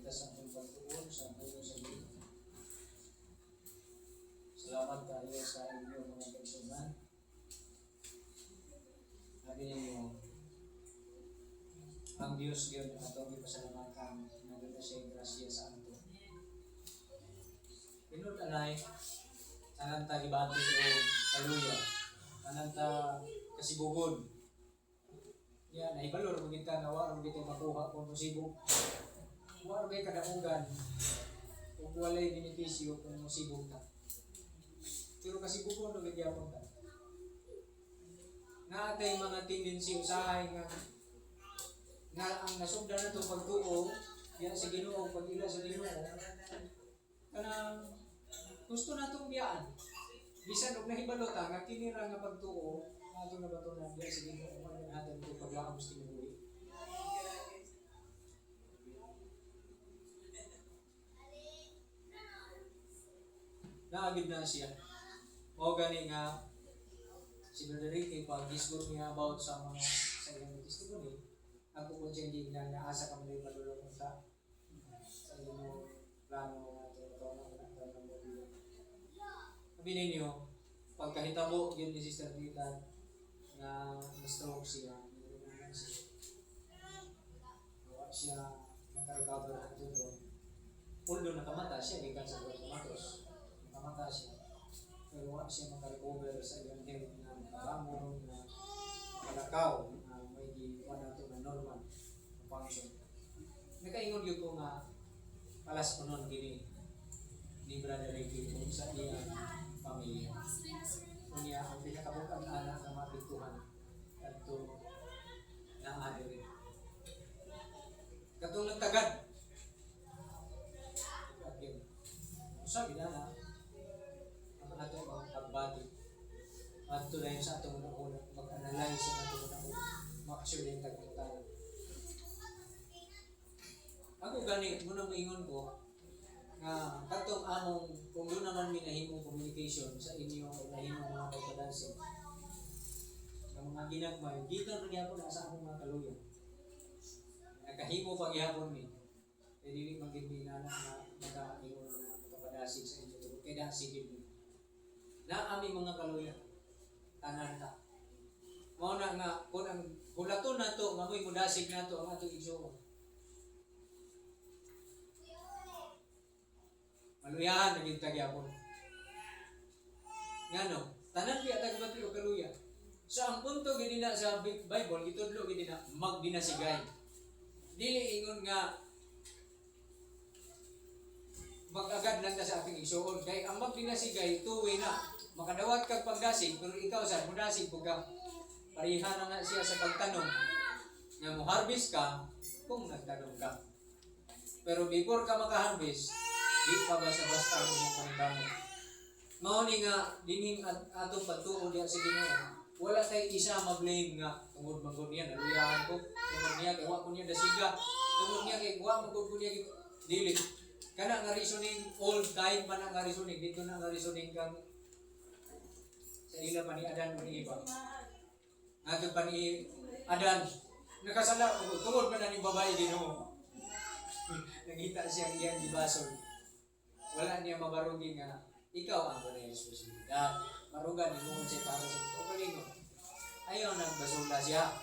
kita sa atong pagtuon sa puno sa Ginoo. Salamat tayo sa inyo mga kaigsunan. Sabi ninyo, ang Diyos yun atong ipasalamatan na kita siya grasya sa ato. Pinunanay, tanan ta gibati o kaluya, tanan ta kasibugod. Yan, naibalor mo kita na wala mo kita makuha kung musibog. Wala may kadaugan kung walay benepisyo kung musibog ta. Pero kasibugod mo nagyapon ta. Naatay mga tendency usahay nga ang nasugdan na itong pagtuo, yan sa Ginoo, pag-ila sa Ginoo, kanang gusto na itong biyaan. Bisan og nahibalota nga kinira nga pagtuo, ato na bato na biya sa Ginoo, kung ano natin itong paglaam sa tinubuhi. Naagid na siya. O gani nga, si Brother Ricky, pag discord niya about sa mga sa iyong testimony, ako po siya hindi na naasa kami na yung malulungan sa iyong plano natin ito ng module. Sabi ninyo, pagkahitabo yun ni Sister Rita na na-stroke siya, nawa siya nakarecover at doon. Although nakamata siya, gikan sa Guatamatos, nakamata siya. Pero wala siya makarecover sa iyong health na nakabangon, na kalakaw, na may giwan na ito na normal na function. Nakaingon yun ko nga palas ko nun gini ni Brother Ricky kung sa iyang pamilya. Kunya ang pinakabukang anak na mapituhan at ito na rin. Katong nagtagad. Sabi na na, ang ato ang pagbati. At ito na yun sa atong una-una, mag-analyze sa atong una-una, ma-actually yung tagpuntahan. Ako gani, muna maingon ko, nga katong among, kung doon naman minahimong communication sa inyo, nahimong mga pagpadansin, ng mga ginagmay, gitan rin ako na sa akong mga kaluyan. Nagkahimo pag ihapon ni, eh dili magiging na magkakaingon na pagpadansin sa inyo, kaya dasigin ni. Na aming mga kaluyan, tanan ta. Mao na nga, kung ang hulaton na to, mamoy mudasig na to ang atong igsuon. Maluyahan, naging tagyapon. Nga no, tanan piya tagbati o kaluya. So ang punto gini na sa Bible, itudlo gini na magdinasigay. Dili ingon nga mag-agad lang ta sa ating igsuon. Kay ang magdinasigay, two-way na. Makadawat kag pagdasig, pero ikaw sa mudasig po ka. Parihan na nga siya sa pagtanong nga mo harvest ka kung nagtanong ka. Pero before ka maka-harvest, di pa basta-basta ang mga panitamo. Mao ni nga dining atong pagtuo diya sa Ginoo. Wala tay isa ma-blame nga tungod magod niya naluyahan ko, tungod niya kay wa ko niya dasiga, tungod niya kay wa magod ko niya dili. Kana nga reasoning old time pa na nga reasoning dito na nga reasoning kang sa ila pa ni Adan o ni iba. Ato pa ni Adan nakasala tungod pa na ni babae Ginoo. Nagita siya iyang gibasol. Wala niya mabarugi nga ikaw ang wala responsibilidad. Marugan ni mo siya para sa pagkalingo. Ayaw nagbasula siya.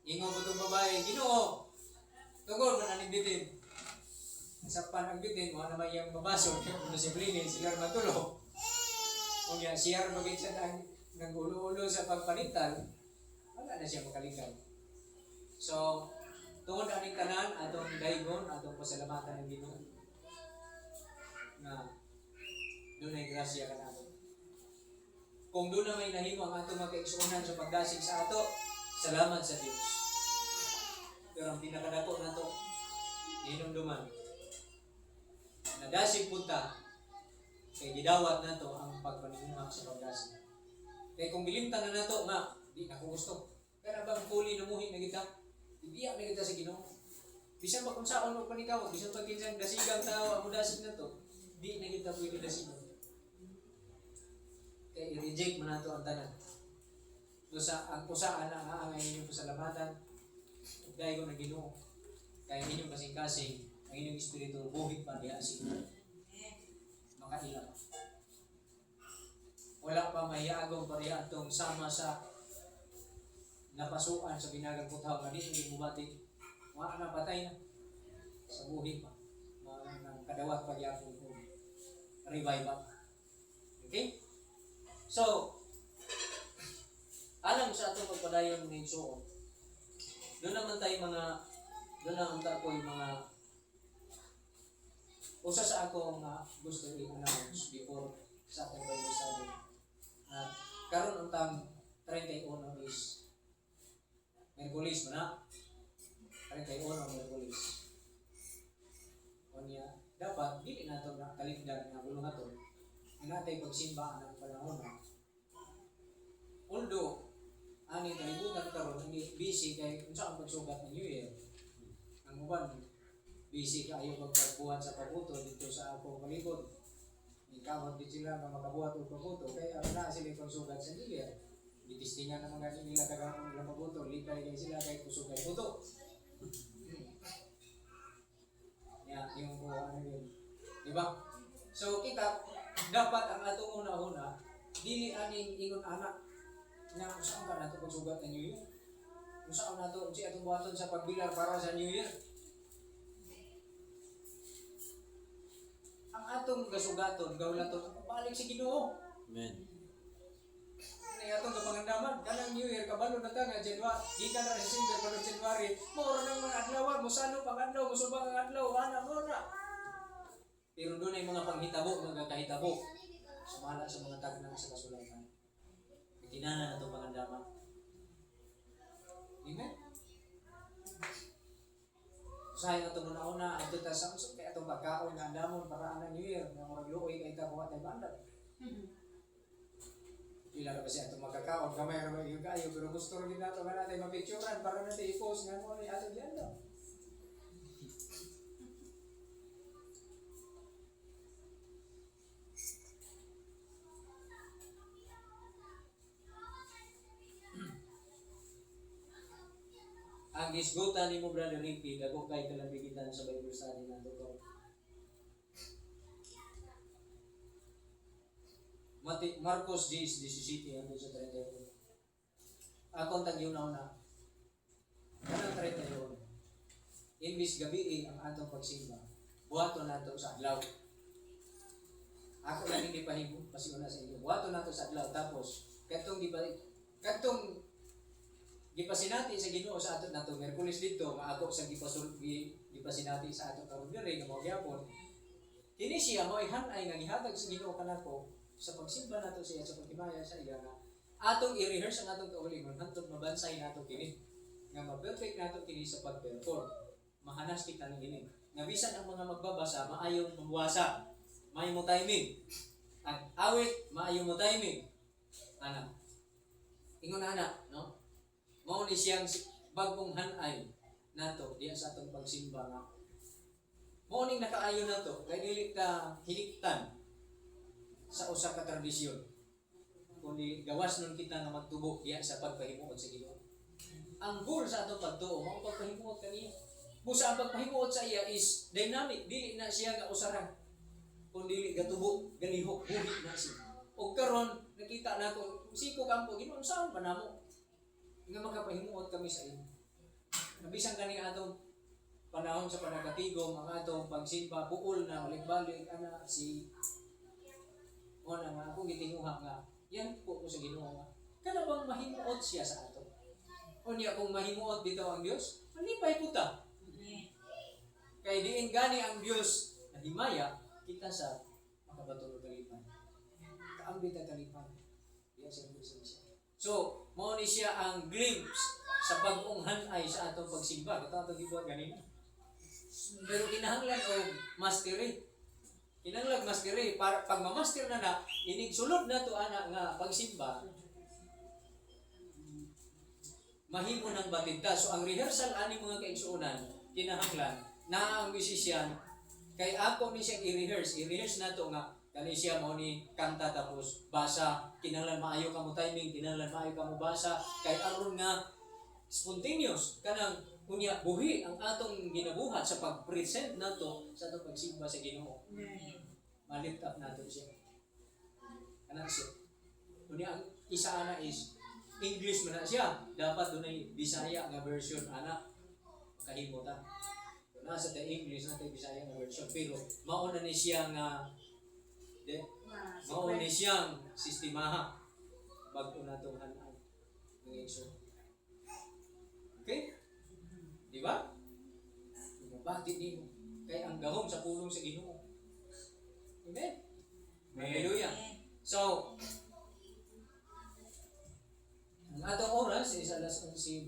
Ingon ko itong babae, Ginoo, tungod man ang bitin. Sa panagbitin mo, naman yung babasol, kung nasiblinin, sila matulo. Kung yan, siya maging siya ng ulo-ulo sa pagpalitan, wala na siya makalikan. So, tungod aning tanan, atong daigon, atong pasalamatan ng Ginoo. Na doon ay grasya ka natin. Kung doon na may nahimo ang atong magkaigsuunan sa pagdasig sa ato, salamat sa Diyos. Pero ang pinakadako na ito, hinumduman. Nadasig punta, kay gidawat na ito ang pagpaninumang sa pagdasig. Kaya kung bilimtan na ito, nga, di na ko gusto. Kaya bang puli na muhin na kita, ibiyak na kita sa Ginoo. Bisan ba kung saan mo panikaw, bisan pag kinsang dasigang tao, ang dasig na ito, di na kita pwede dasigang. Kaya i-reject mo na ito ang tanan. So sa ang pusaan ang aangay inyong pasalamatan, dahil ko na Ginoo. Kaya inyong kasing-kasing, ang inyong espiritu buhit pa diha si makaila pa. Wala pa mayagong pareha itong sama sa napasuan sa binagang putaw na hindi bumati. Mga na patay na sa buhit pa. Mga kadawat pa yapon ko. Revival. Okay? So, alam sa atong pagpadayon ng igsoon. Doon naman yung mga usa sa ako nga gusto i-announce before sa ating Bible study. Karon untang 31 is Merkulis na. 31 Merkulis. Onya dapat dili nato na kaligdan nga bulong nato. Ang natay pagsimba ng panahon na. Although ani kalibutan karon hindi busy kay unsa ang pagsugat ng New Year. Ang uban busy kayo magpagbuhat sa pabuto dito sa akong palibot. Ikamot din sila na makabuhat og pabuto kay aron na sila pagsugat sa New Year. Ditistingan na mga nila kagang ilang pabuto, likay kay sila kay kusugay buto. Ya, yung po ano yun. Diba? So kita dapat ang atong una-una dili aning ingon anak na saan ka nato pagsugat ng New Year? Kung saan nato si atong buhaton sa pagbilar para sa New Year? Ang atong gasugaton, gawlaton, balik sa Ginoo. Amen. Ay atong kapangandaman, kanang New Year kabalo na ta nga January, gikan ra December pag January, mo ra nang mga adlaw, mo sano pang adlaw, mo subang ang adlaw, ana mo ra. Pero doon ay mga panghitabo, mga kahitabo. Sumala sa mga tagna sa kasulatan. Kinana na itong pangandaman. Amen? Usahay na itong una-una, ito ta sa usok kaya itong pagkaon na andamon para ang New Year, na magluoy kay tabuhat ay bandad. Pila na ba siya itong magkakaon, kamay na yung kayo, pero gusto rin nato nga natin mapicturan para natin i-post nga mo ni ato diyan daw. Ang gisgutan ni mo Brother Ricky, dako kay kalabigitan sa Bible study nato ko. Marcos 10:17 hanggang sa 31. Akong tagyo na una. Kanang 31. Imbis gabi ang atong pagsimba, buhaton nato sa adlaw. Ako lang hindi pahibo, pasiuna sa inyo. Buhaton nato sa adlaw tapos katong gipasinati sa Ginoo sa ato nato Merkulis dito nga ako sa gipasinati sa ato karon diri nga mao gyapon. Kini siya mo'y hanay nga gihatag sa Ginoo kanako sa pagsimba nato siya sa pagtimaya sa iya nga atong i-rehearse ang atong kaugalingon hangtod mabansay nato kini nga ma-perfect nato kini sa pag-perform. Mahanas kita ni kini. Nga bisan ang mga magbabasa maayon mabuwasa. Maayo mo timing. Ang awit maayo mo timing. Ana. Ingon ana, no? Mao ni siyang bagong hanay nato diya sa atong pagsimba nga. Mao ning nakaayo nato kay dili ka hiliktan sa usa ka tradisyon. Kundi gawas nun kita nga magtubo diya sa pagpahimuot sa Ginoo. Ang goal sa atong pagtuo mao pagpahimuot kaniya. Busa ang pagpahimuot sa iya is dynamic, dili na siya nga usaran. Kundi gatubo, ganihok, buhi na siya. O karon nakita nato siko kampo Ginoo saan pa namo nga makapahimuot kami sa inyo. Nabisan kani atong panahon sa panagatigom, ang atong pagsimba buol na balik-balik ana si ona nga akong gitinguha nga yan po ko sa Ginoo nga kana bang mahimuot siya sa ato. Unya kung mahimuot bitaw ang Dios, malipay puta. Kay diin gani ang Dios na himaya kita sa makabatulog kalipan. Kaambit ang kalipan. Diya siya siya. So, mao ni siya ang glimpse sa bagong hanay sa atong pagsimba. Ito atong gibuhat ganina. Pero kinahanglan og mastery. Kinahanglan mastery para pag ma-master na inig sulod na to ana nga pagsimba. Mahimo nang batid so ang rehearsal ani mga kaigsuonan kinahanglan na ang musician kay ako ni siya i-rehearse na to nga kani siya mo ni kanta tapos basa, kinahanglan maayo ka mo timing, kinahanglan maayo ka mo basa, kay aron nga spontaneous kanang Kunya buhi ang atong ginabuhat sa pag-present nato sa atong pagsimba sa Ginoo. Ma-lift up nato siya. Ana siya. Kunya ang isa ana is English man na siya. Dapat dunay Bisaya nga version ana kahimo ta. Nasa ta English na ta Bisaya nga version pero mao na ni siya nga mao ni siyang sistemaha bag-o natong hanan ng iso. Okay? Di ba? Bakit din mo? Kaya ang gahom sa pulong sa Ginoo. Amen? Hallelujah. So, ang atong oras is alas 11:20.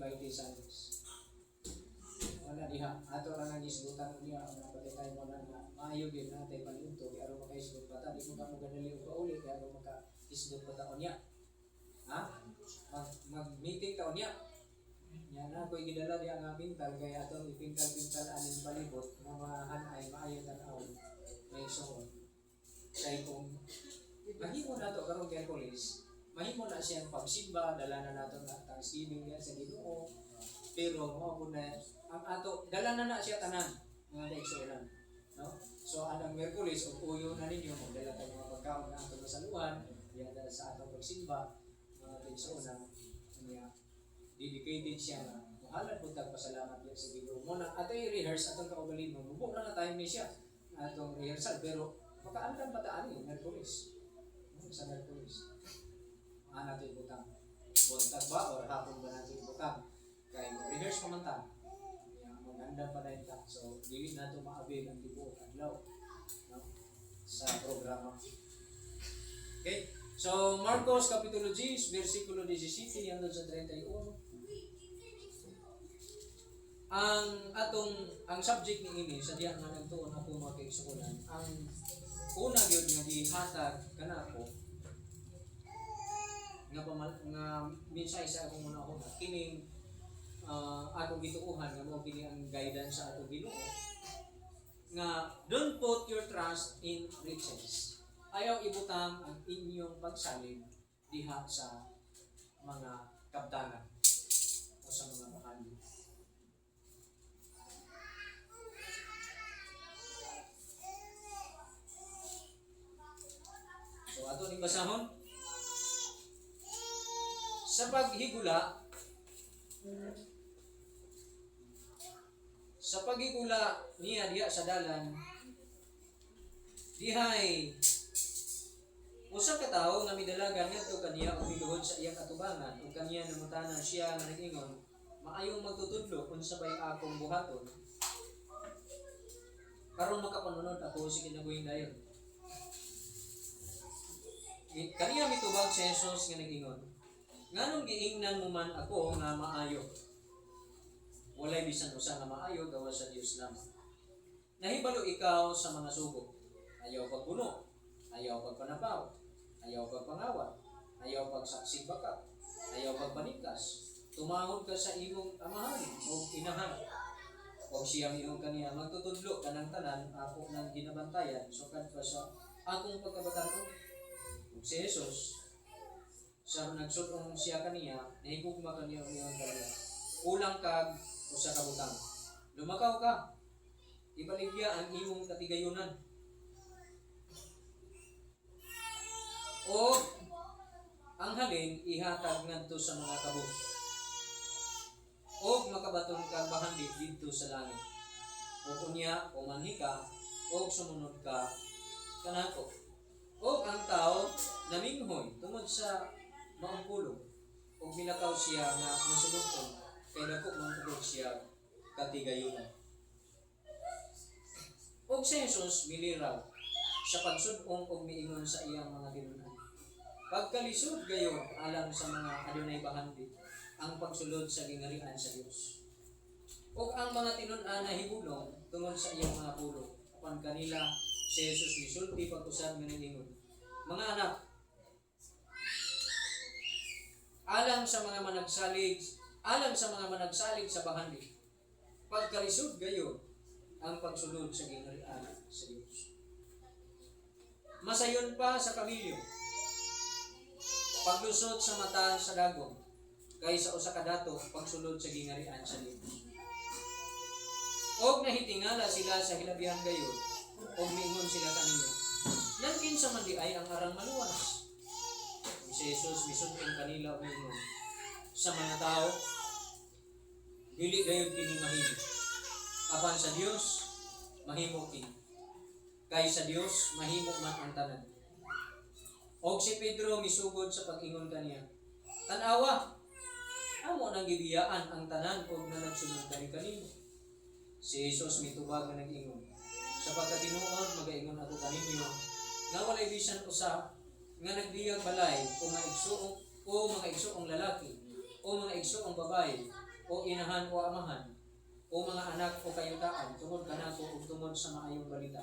Wala diha. Ato lang ang isgutan niya. Pati tayo mga maayo din natin palinto. Kaya aron makaisgot pa ta. Di mo ka mo ganali o pauli. Kaya aron makaisgot pa taon niya. Ha? Mag-meeting taon niya. Yan na ako'y gidala diya nga pintal. Kaya atong ipintal-pintal aning palibot. Nga mahanay, maayo tanaw. May suon. Kaya kung mahimo na ito karong Miyerkules, mahimo na siyang pagsimba, dala na nato na Thanksgiving yan sa Ginoo. Pero mo na ang ato dala na siya tanan mga kaigsuonan, no? So anang Miyerkules ug uyo na ninyo mo dala tayo mga pagkaon na ato masaluhan, diya dala sa atong pagsimba mga kaigsuonan niya. Dedicated siya na muhalad po pasalamat yan sa Ginoo. Mo na ato i-rehearse atong kaugalingon mo. Bubo na time ni siya atong rehearsal pero makaandan pa taan yung Miyerkules. Sa Miyerkules. Ano natin butang? Buntag ba or hapon ba natin butang? Kaya mag-rehearse pa man ta. Maganda pa rin ta. So, dili na ito maabil ang tibuok adlaw. No? Sa programa. Okay? So, Marcos Kapitulo 10, versikulo 17 hanggang sa 31. Ang subject ni ini sa diya nga nagtuon ako mga kaigsuonan, ang una gyud nga gihatag kanako nga minsay sa akong una kining atong gituohan nga mao kini ang guidance sa atong Ginoo nga don't put your trust in riches. Ayaw ibutang ang inyong pagsalig diha sa mga kabtangan o sa mga bahagi. So ato ning basahon sa paghigula niya diha sa dalan dihay usa ka tawo nga midalagan ngadto kaniya ug miluhod sa iyang atubangan ug kaniya namutana siya nga nag-ingon maayong magtutudlo unsa bay akong buhaton karon makapanunod ako sa kinabuhing dayon. Kaniya mitubag si Jesus nga nag-ingon nganong giingnan mo man ako nga maayo? Walay bisan usa nga maayo gawa sa Dios lamang. Nahibalo ikaw sa mga sugo. Ayaw pagpuno, ayaw pagpanapaw, ayaw pagpangawat, ayaw pagsaksig bakak, ayaw pagpaningkas. Tumahod ka sa imong amahan o inahan. O siyang iyong kaniya magtutudlo kanang tanan ako nang ginabantayan sukad pa sa akong pagkabatan-on. Ug si Jesus sa nagsulong siya kaniya, nahigugma kaniya ang iyong kaniya. Kulang kag usa ka butang. Lumakaw ka. Ibaligya ang imong katigayunan. O ang halin ihatag ngadto sa mga kabog. O makabaton kag bahandi didto sa langit. O unya o manhi ka o sumunod ka kanako. O ang tao naminghoy tungod sa maong pulong ug milakaw siya nga masulubton kay dako man ug siya katigayunan. Ug si Jesus miliraw sa pagsud-ong ug miingon sa iyang mga tinunan. Pagkalisod gayon alang sa mga adunay bahandi ang pagsulod sa gingarian sa Dios. Ug ang mga tinun-an na hibulong tungod sa iyang mga pulong apan kanila si Jesus misulti pag-usab nga ningon. Mga anak, alang sa mga managsalig sa bahandi, pagkalisod gayon ang pagsulod sa gingharian sa Dios. Masayon pa sa kamilyo, paglusot sa mata sa dagom, kaysa usa ka dato pagsulod sa gingharian sa Dios. Og nahitingala sila sa hilabihan gayon, og miingon sila kaniya. Nan kinsa man di ay ang arang maluwas. Si Jesus misudon kanila og miingon, sa mga tao dili gayon kini mahimo. Apan sa Dios mahimo kini. Kay sa Dios mahimo man ang tanan. Og si Pedro misugod sa pag-ingon kaniya, tan-awa, amo nang gibiyaan ang tanan og na nagsunod kani kanimo. Si Jesus mitubag nga nag-ingon, sapagkat tinuod magaingon ako kaninyo, nga walay bisan usa nga nagbiyag balay o mga igsuong lalaki o mga igsuong babae o inahan o amahan o mga anak o kayutaan tungod kanako ug tungod sa maayong balita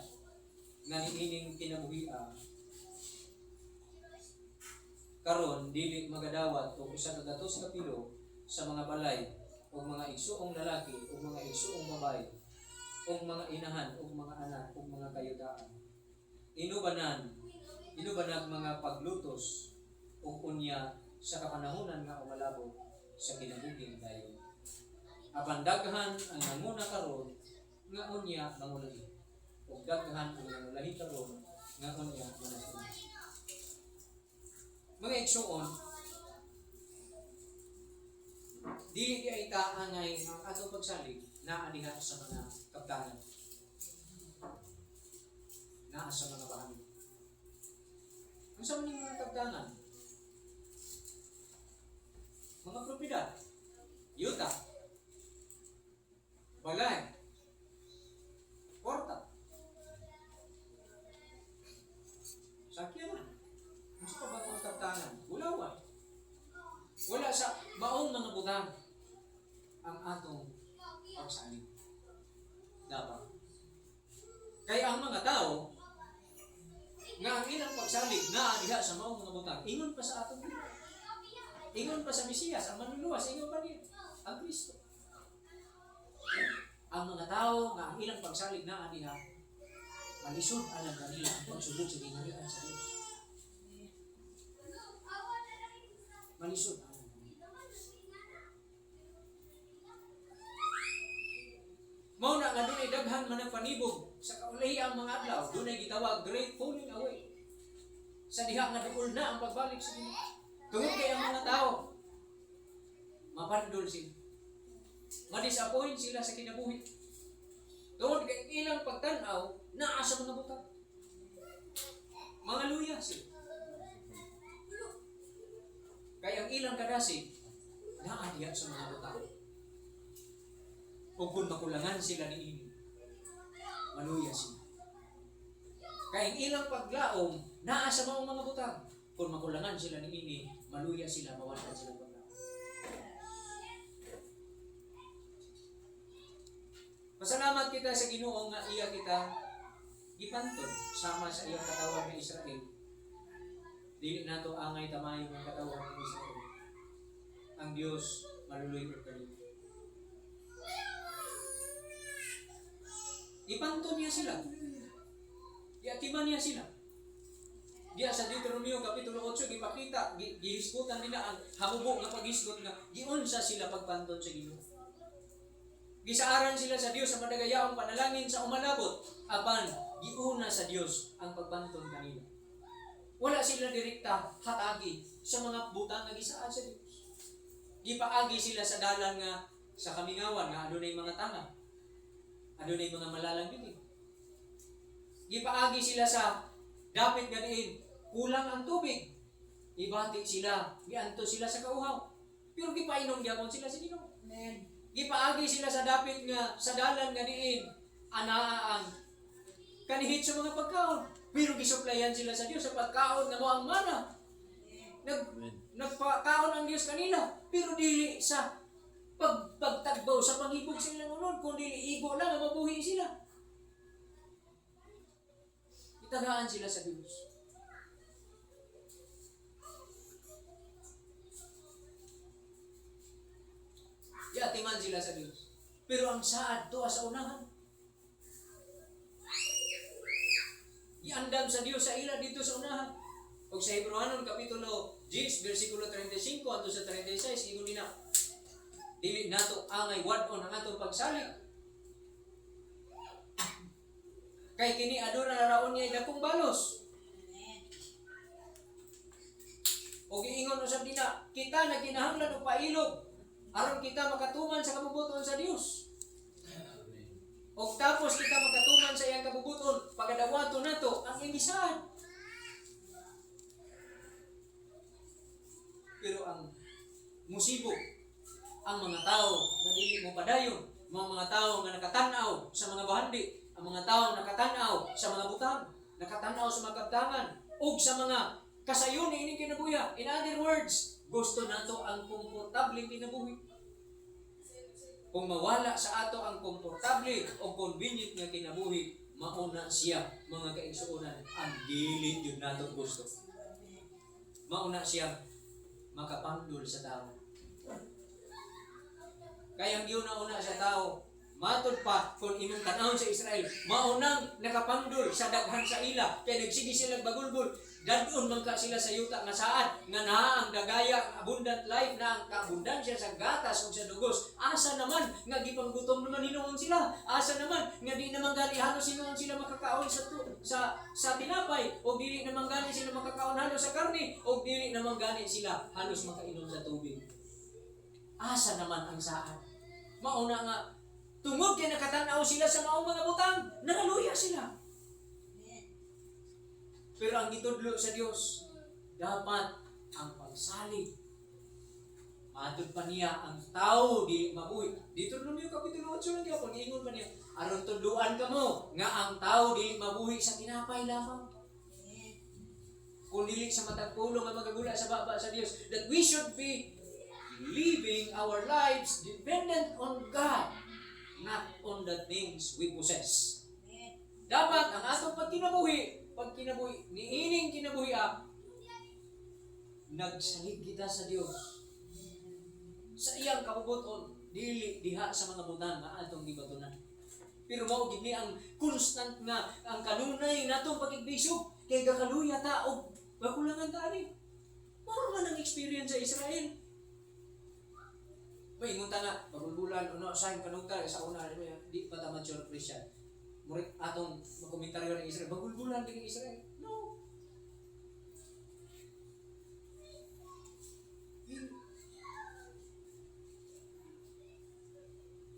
nga niining kinabuhi karon dili magadawat og usa ka gatos ka pilo sa mga balay o mga igsuong lalaki o mga igsuong babae o mga inahan o mga anak o mga kayutaan. Inubanag mga paglutos o unya sa kapanahunan nga umalabo sa kinabuhi dayon. Apan daghan ang nanguna karon nga unya mangulahi. O daghan ang nangulahi karon nga unya manatili. Mga igsuon, dili ay taangay ang atong pagsalig naa diha sa mga kaptanan. Naa sa mga bahagi. Ang sa mga kaptanan, mga propiedad, yuta, balay, porta, sakyanan. Ano pa ba mga kaptanan? Ulawan. Wala sa maong mga butang ang atong pagsalig. Dapat. Kaya ang mga tao nga ang ilang pagsalig na diha sa maong mga butang, ingon pa sa atong Ginoo. Ingon pa sa Mesiyas, ang manluluwas, ingon pa niya, ang Kristo. Ang mga tao nga ang ilang pagsalig na diha, malisod alam kanila ang pagsulod sa gingharian sa Diyos. Malisod alam kanila. Mao na nga dunay daghan man ang panibog sa kaulihang mga adlaw, dunay gitawag great falling away. Sa diha nga duol na ang pagbalik sa Ginoo. Tungod kay ang mga tao mapandol sila. Ma-disappoint sila sa kinabuhi. Tungod kay ilang pagtan-aw naa sa mga butang. Mga luya sila. Kaya ang ilang kadasig naa diha sa mga butang. Ug kung makulangan sila niini, maluya sila. Kaya ang ilang paglaom naa sa mga butang. Kung makulangan sila niini, maluya sila, mawalan sila paglaom. Pasalamat kita sa Ginoo nga iya kita gipantod sama sa iyang katawan ng Israel. Dili nato angay tamayon ang katawan ng Israel. Ang Dios maluluy ug kalimot. Ipantod niya sila. Iatiman niya sila. Diya sa Deuteronomio Kapitulo 8, gipakita, gihisgutan nila ang hamubo nga paghisgot nga giunsa sila pagpantod sa Ginoo. Gisaaran sila sa Dios sa madagayaong panalangin sa umalabot, apan giuna sa Dios ang pagpantod kanila. Wala sila direkta hatagi sa mga butang nga gisaad sa Dios. Gipaagi sila sa dalan nga sa kamingawan nga adunay mga tanga. Adunay mga malalang bitin. Gipaagi sila sa dapit nga diin, kulang ang tubig. Ibati sila, gianto sila sa kauhaw. Pero gipainom gyapon sila sa Ginoo. Amen. Gipaagi sila sa dapit nga sa dalan nga diin, anaan kanihit sa mga pagkaon. Pero gisuplayan sila sa Dios sa pagkaon nga mao ang mana. Nagpakaon ang Dios kanila, pero dili sa pagtagbaw sa pangibog sila ngunod, kundi igo lang ang mabuhi sila. Itagaan sila sa Diyos. Iatiman sila sa Diyos. Pero ang saad to sa unahan. Iandam sa Diyos sa ila dito sa unahan. O sa Hebreanon Kapitulo 10, versikulo 35 ato sa 36, ingon nina, dili nato angay wadon ang atong pagsalig. Kay kini aduna raon niya dakong balos. O giingon usab dina, kita na kinahanglan og pailog aron kita makatuman sa kabubuton sa Dios. O tapos kita makatuman sa iyang kabubuton, pagadawaton nato ang imisahan. Pero ang musibo, ang mga tao na dili mo padayon, mga tao nga nakatanaw sa mga bahandi, ang mga tao nakatanaw sa mga butang, nakatanaw sa mga kabtangan, ug sa mga kasayon ni ining kinabuhi. In other words, gusto nato ang komportable kinabuhi. Kung mawala sa ato ang komportable o convenient nga kinabuhi, mauna siya, mga kaigsuonan, ang dili yun nato gusto. Mauna siya makapandol sa tao. Kaya ang una sa tao, matod pa kung imong tanawon sa Israel, maunang nakapandol sa daghan sa ila, kaya nagsige sila bagulbol, dadon man ka sila sa yuta nga saad, nga naa ang dagaya, ang abundant life na ang kaabundansya sa gatas o sa dugos. Asa naman nga gipanggutom naman hinuon sila? Asa naman nga di naman gali halos hinuon sila makakaon sa tinapay, o dili naman gani sila makakaon halos sa karne, o dili naman gani sila halos makainom sa tubig. Asa naman ang saad? Mauna nga, tungod kay nakatanaw sila sa maong mga butang, nanaluya sila. Pero ang gitudlo sa Dios, dapat ang pagsalig. Matod pa niya ang tao di mabuhi. Dito nun yung kapitulo 8 lang kaya kung iingon pa niya, aron tudluan ka mo nga ang tao di mabuhi sa tinapay lamang. Kung dili sa matagpulo nga magagula sa baba sa Dios, that we should be living our lives dependent on God, not on the things we possess. Dapat ang atong pag kinabuhi, niining kinabuhi nagsalig kita sa Dios. Sa iyang kabubuton, dili diha sa mga butang nga atong gibatunan. Pero mao gid ni ang constant nga ang kanunay natong pagigbisyo kay gakaluya ta og bakulangan ta ani. Mao man ang experience sa Israel. May ingon ta nga bagulbulan uno sign kanugta sa una di pa ta mature Christian. Murik atong makomentaryo ng Israel, bagulbulan din ng Israel. No.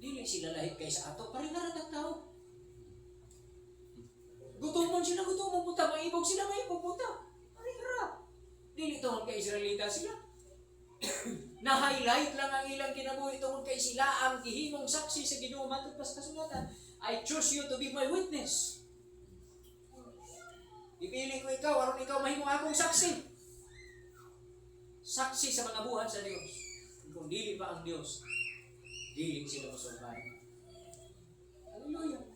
Dili sila lahit kay sa ato, paringaran ang tao. Gutomon sila, gutomon puta, maibog sila, maibog puta. Paringaran. Dili tungod kay Israelita sila. Na-highlight lang ang ilang kinabuhi tungod kay sila ang gihimong saksi sa Ginoo matod pa sa kasulatan. I choose you to be my witness. Ipili ko ikaw, aron ikaw mahimong akong saksi. Saksi sa mga buhat sa Dios. Kung dili pa ang Dios, dili sila masulbahan. Hallelujah.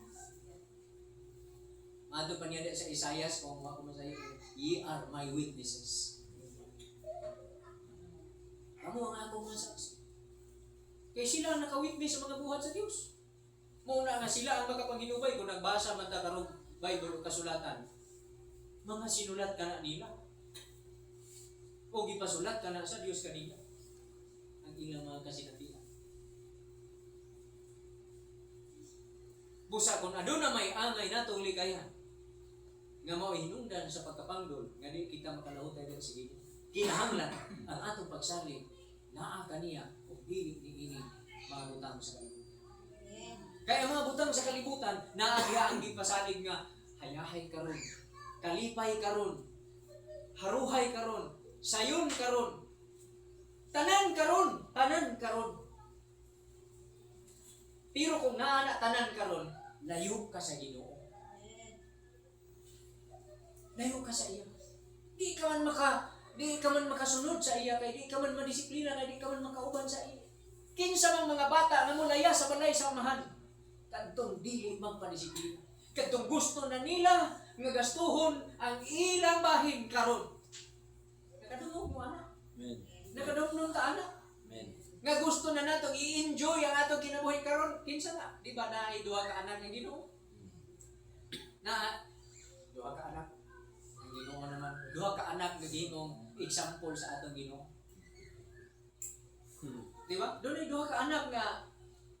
Mato pa niya sa Isaias, kung ako masayo, ye are my witnesses. Amo ang akong mga saksi. Kaya sila ang nakawitness sa mga buhat sa Diyos. Muna nga sila ang makapanghinubay kung nagbasa man ta karong Bible o kasulatan. Mga sinulat ka na nila. O gipasulat ka na sa Diyos kanila. Ang ilang mga kasinatian. Busa kung aduna may angay natong likayan nga mao hinungdan sa pagkapanggol nga di kita makalahutay din sa Ginoo. Kinahanglan ang atong pagsalig naa kaniya o dili niini mga butang sa kalibutan. Kaya mga butang sa kalibutan naagya ang gipasalig nga hayahay karon, kalipay karon, haruhay karon, sayon karon, tanan karon. Pero kung naana tanan karon, layo ka sa Ginoo. Layo ka sa iya. Di ka man makasunod sa iya, kay di ka man madisiplina, kay di ka man makauban sa iya. Kinsa mang mga bata nga mulaya sa balay sa amahan, kadtong dili magpadisiplina. Kadtong gusto na nila nga gastuhon ang ilang bahin karon. Nakadungog mo anak. Amen. Nakadungog ta anak. Amen. Nga gusto na natong i-enjoy ang atong kinabuhi karon, kinsa na? Di ba na duha ka anak ng Ginoo? Na duha ka anak. Ginoo naman, duha ka anak nga gihimong example sa atong Ginoo. Di ba? Doon ay duha ka anak nga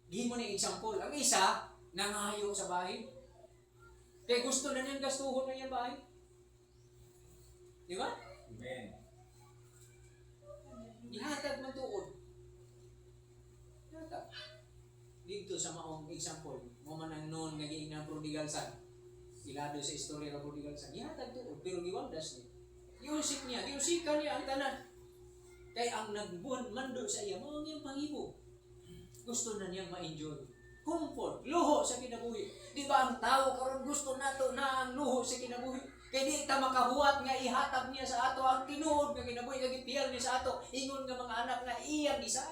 gihimo ni example. Ang isa nangayo sa bahin. Kaya gusto na niyang gastuhon na yung bahay. Di ba? Amen. Ihatag man tuod. Ihatag. Dito sa maong example, mo man ang noon nga giingnan prodigal son. Ilado sa istorya ng prodigal son. Ihatag tuod, pero giwaldas niya. Giusik niya, giusikan niya ang tanan. Kaya ang nagbuhan mando sa iya, mga niyang pangibo. Gusto na niyang ma-enjoy. Comfort, luho sa kinabuhi. Di ba ang tao karon gusto nato na ang luho sa kinabuhi? Kaya di ta makahuwat nga ihatag niya sa ato ang tinuod nga kinabuhi, nga gipiyal niya sa ato, ingon nga mga anak na iyang isa.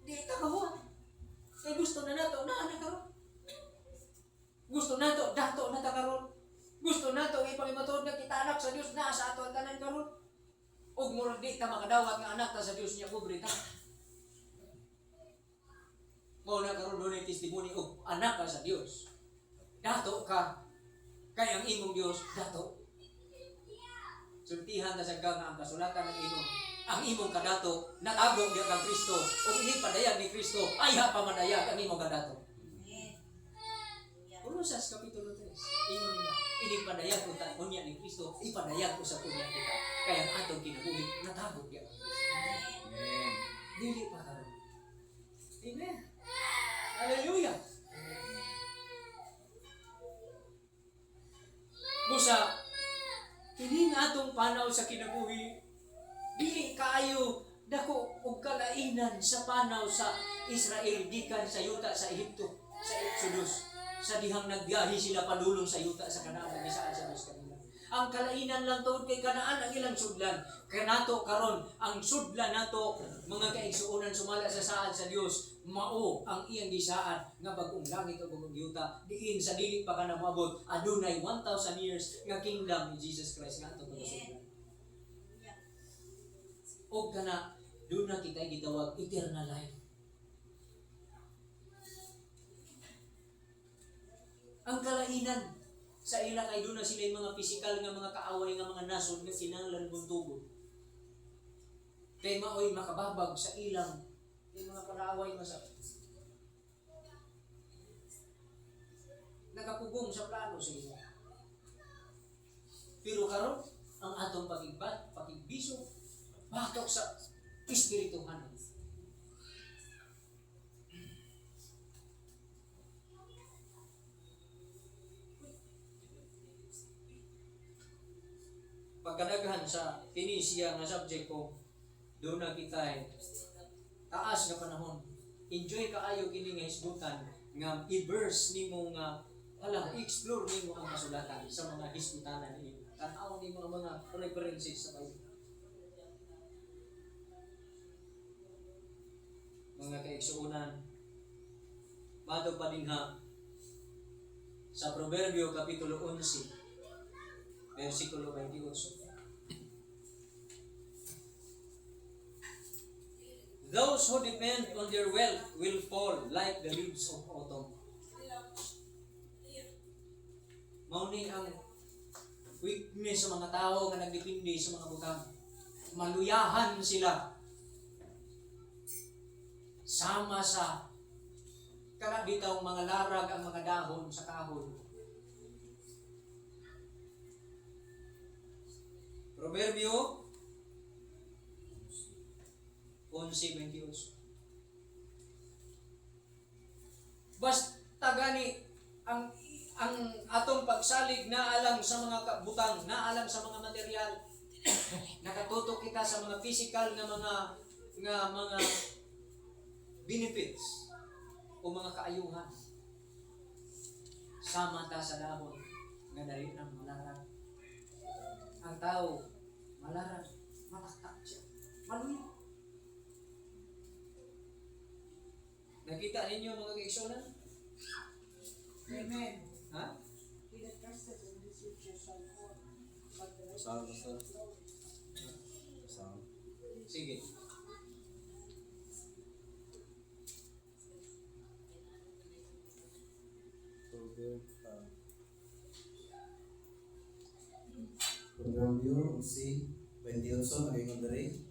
Di ta mahuwat. Kaya gusto na nato na anak karon. Gusto nato dato na ta karon. Gusto nato ipangimatuod nga kita anak sa Dios na sa ato ang tanan karon. Ug murag di ta makadawat nga anak ta sa Dios niya pobre ta. Mao na karon dunay testimony og anak ka sa Dios. Dato ka kay ang imong Dios dato. Sultihan ta sa nga ang kasulatan ng imong ang imong kadato natabo diya kang Kristo ug ini padayag ni Kristo ay ha pamadayag ang imong kadato. Kolosas kapitulo 3. Ingon nila, ini padayag ko ta unya ni Kristo, ipadayag ko sa unya kita. Kaya ang atong kinabuhi natabo diya kang Kristo. Amen. Dili pa karon. Amen. Hallelujah. Busa, kini nga atong panaw sa kinabuhi, dili kaayo dako og kalainan sa panaw sa Israel gikan sa yuta sa Ehipto, sa Exodus, sa dihang nagbiyahe sila padulong sa yuta sa Kanaan nga saan sa Diyos kanila. Ang kalainan lang tuod kay Kanaan ang ilang sudlan. Kaya nato karon ang sudlan nato mga kaigsuonan sumala sa saad sa Dios mao ang iyang gisaan nga bagong langit ug bagong yuta diin sa dili pa kana moabot adunay 1,000 years nga kingdom ni Jesus Christ nga ato pagusudlan. Og kana doon na kita gitawag eternal life. Ang kalainan sa ila kay doon na sila yung mga pisikal nga mga kaaway nga mga nasod nga kinahanglan buntugon. Kay maoy makababag sa ilang yung mga panaaway nga sa nakapugong sa plano sa ila. Pero karon ang atong pagigbat, pagigbiso, batok sa espirituhan. Pagkadaghan sa kinisiya nga subject ko, doon na kita taas nga panahon. Enjoy kaayo kini nga hisgutan nga i-verse nimo nga explore nimo ang kasulatan sa mga hisgutanan nimo. Tan-aw nimo ang mga references sa Bible. Mga kaigsuonan, madto pa dinha sa Proverbio kapitulo 11 versikulo 28. Those who depend on their wealth will fall like the leaves of autumn. Mauni ang weakness sa mga tao nga nagdepende sa mga butang. Maluyahan sila. Sama sa kanabitang mga larag ang mga dahon sa kahoy. Proverbio 11:28. Basta gani ang atong pagsalig na alang sa mga kabutang, na alang sa mga material. Nakatutok kita sa mga physical nga mga benefits o mga kaayuhan. Sama ta sa dahon nga dali ng malarag. Ang tao malarag, mataktak siya. Maluya. Nakita ninyo mga kaigsuonan? Amen. Ha? He that trusted in this future shall fall, but the rest Saan, shall saan? flow. Saan? Sige. Proverbio 11:28 nagingon diri.